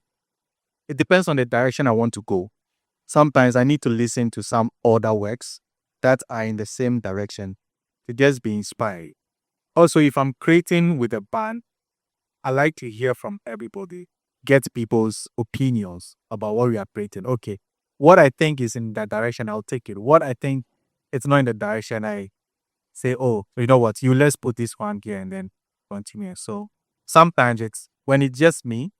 it depends on the direction I want to go. Sometimes I need to listen to some other works that are in the same direction to just be inspired. Also, if I'm creating with a band, I like to hear from everybody, get people's opinions about what we are creating. Okay, what I think is in that direction, I'll take it. What I think it's not in the direction, I say, oh, you know what, let's put this one here and then continue. So sometimes when it's just me,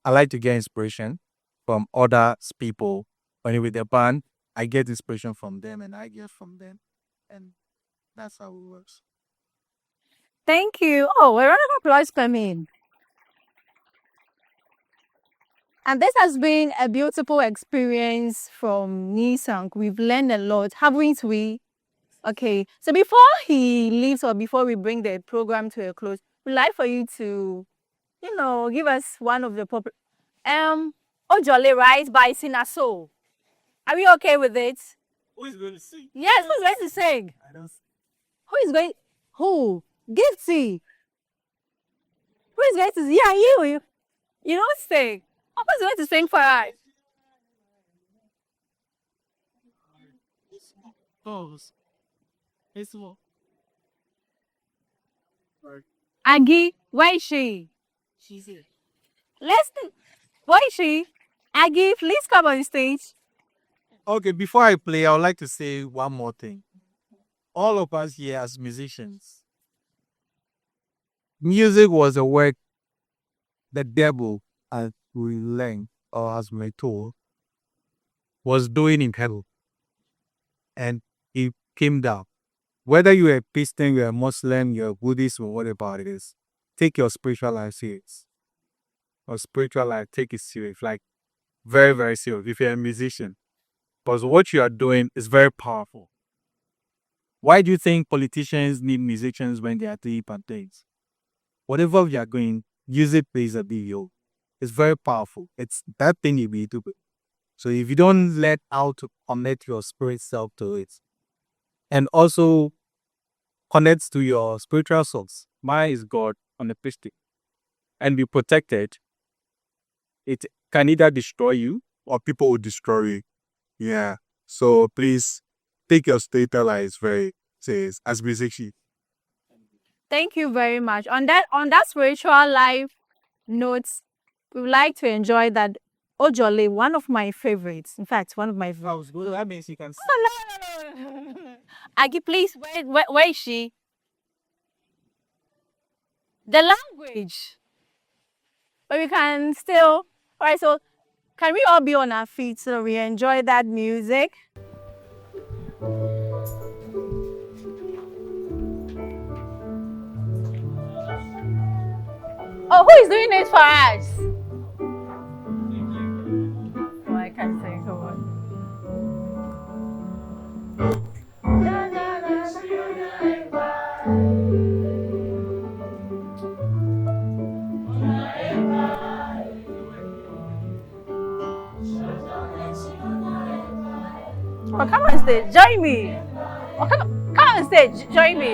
I like to get inspiration from other people. When you're with the band, I get inspiration from them and I get from them. And that's how it works. Thank you. Oh, a round of applause coming. And this has been a beautiful experience from Sanku. We've learned a lot, haven't we? Okay, so before he leaves or before we bring the program to a close, we'd like for you to, give us one of the popular. Ojole, right, by Sinaso. Are we okay with it? Who is going to sing? Yes, who's going to sing? I don't Who is going? Who? Gifty. Who is going to sing? Yeah, you. You don't sing. Who's going to sing for us? It's what? Aggie, where is she? She's here. Where is she? Aggie, please come on stage. Okay, before I play, I would like to say one more thing. All of us here as musicians, music was a work the devil, as we learned or as we told, was doing in hell. And he came down. Whether you're a Christian, you're a Muslim, you're a Buddhist, or whatever it is, take your spiritual life serious. Or spiritual life, take it serious. Like, very, very serious if you're a musician. Because what you are doing is very powerful. Why do you think politicians need musicians when they are doing bad things? Whatever we are going, music plays a big role. It's very powerful. It's that thing you be doing. So if you don't let out to connect your spirit self to it, and also connects to your spiritual source, mine is God on the pistic, and be protected, it can either destroy you or people will destroy you. Yeah. So please take your state life very serious as musician. Thank you very much. On that spiritual life notes, we would like to enjoy that Ojole, one of my favorites. In fact, one of my favorites. I was good. That means you can sing. Oh, no. Aggie, please, where is she? The language. But we can still. All right, so can we all be on our feet so we enjoy that music? Oh, who is doing it for us? Oh, I can't sing. Come on. come on stage. Join me. Oh, come on stage. Join me.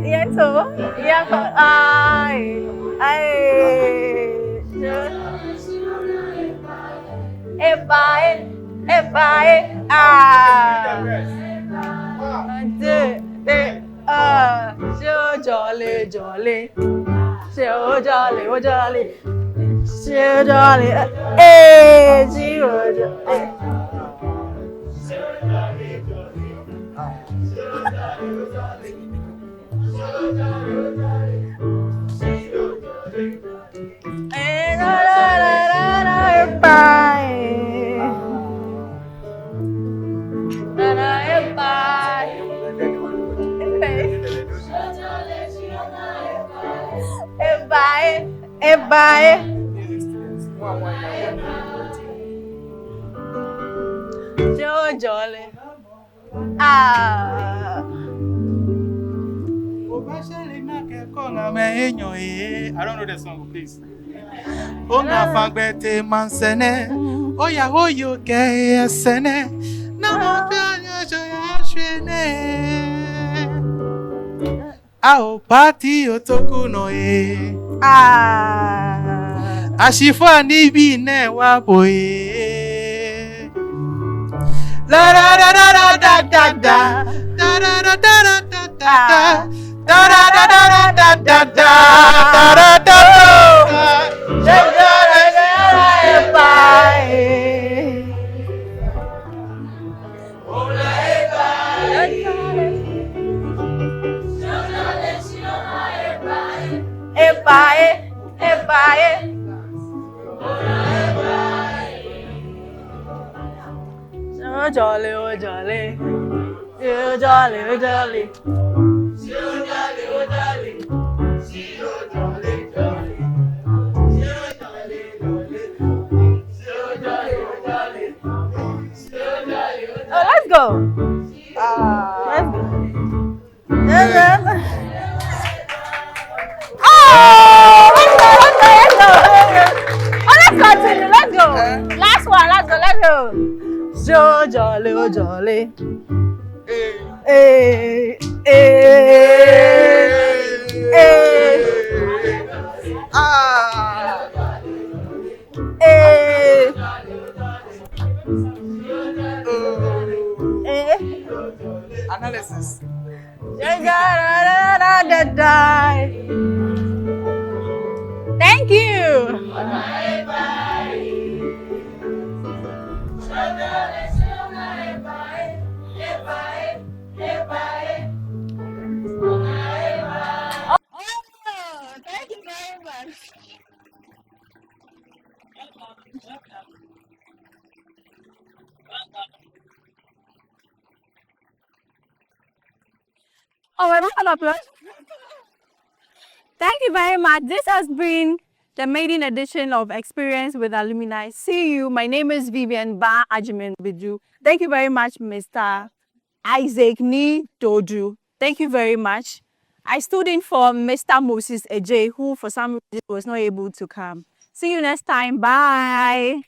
Yeah, so yeah, so jolly, jolly, so jolly, oh jolly, so jolly, eh, so jolly. So jolly. Ah. I don't know the song, please. Onga fagbete mansene, oya hoyo ke sene, na mo fanya joya shene. Ao party otoku no e. Ah. Ashifo ni bi ne wa boye. La da da da da da da da da da da da da. Da da da da da da da da da da. Oh jolly, oh jolly, oh jolly, oh jolly. Oh, let's go. Let's go. Oh, let's go. Oh, let's continue. Let's go. Last one. Let's go. So jolly, oh jolly. Hey, Analysis. Thank you. Thank you very much. Oh, my God. Thank you very much. This has been the maiden edition of Experience with Alumni. See you. My name is Vivian Ba Ajimen Bidu. Thank you very much, Mr. Isaac Ni Dodu. Thank you very much. I stood in for Mr. Moses Ej, who for some reason was not able to come. See you next time. Bye.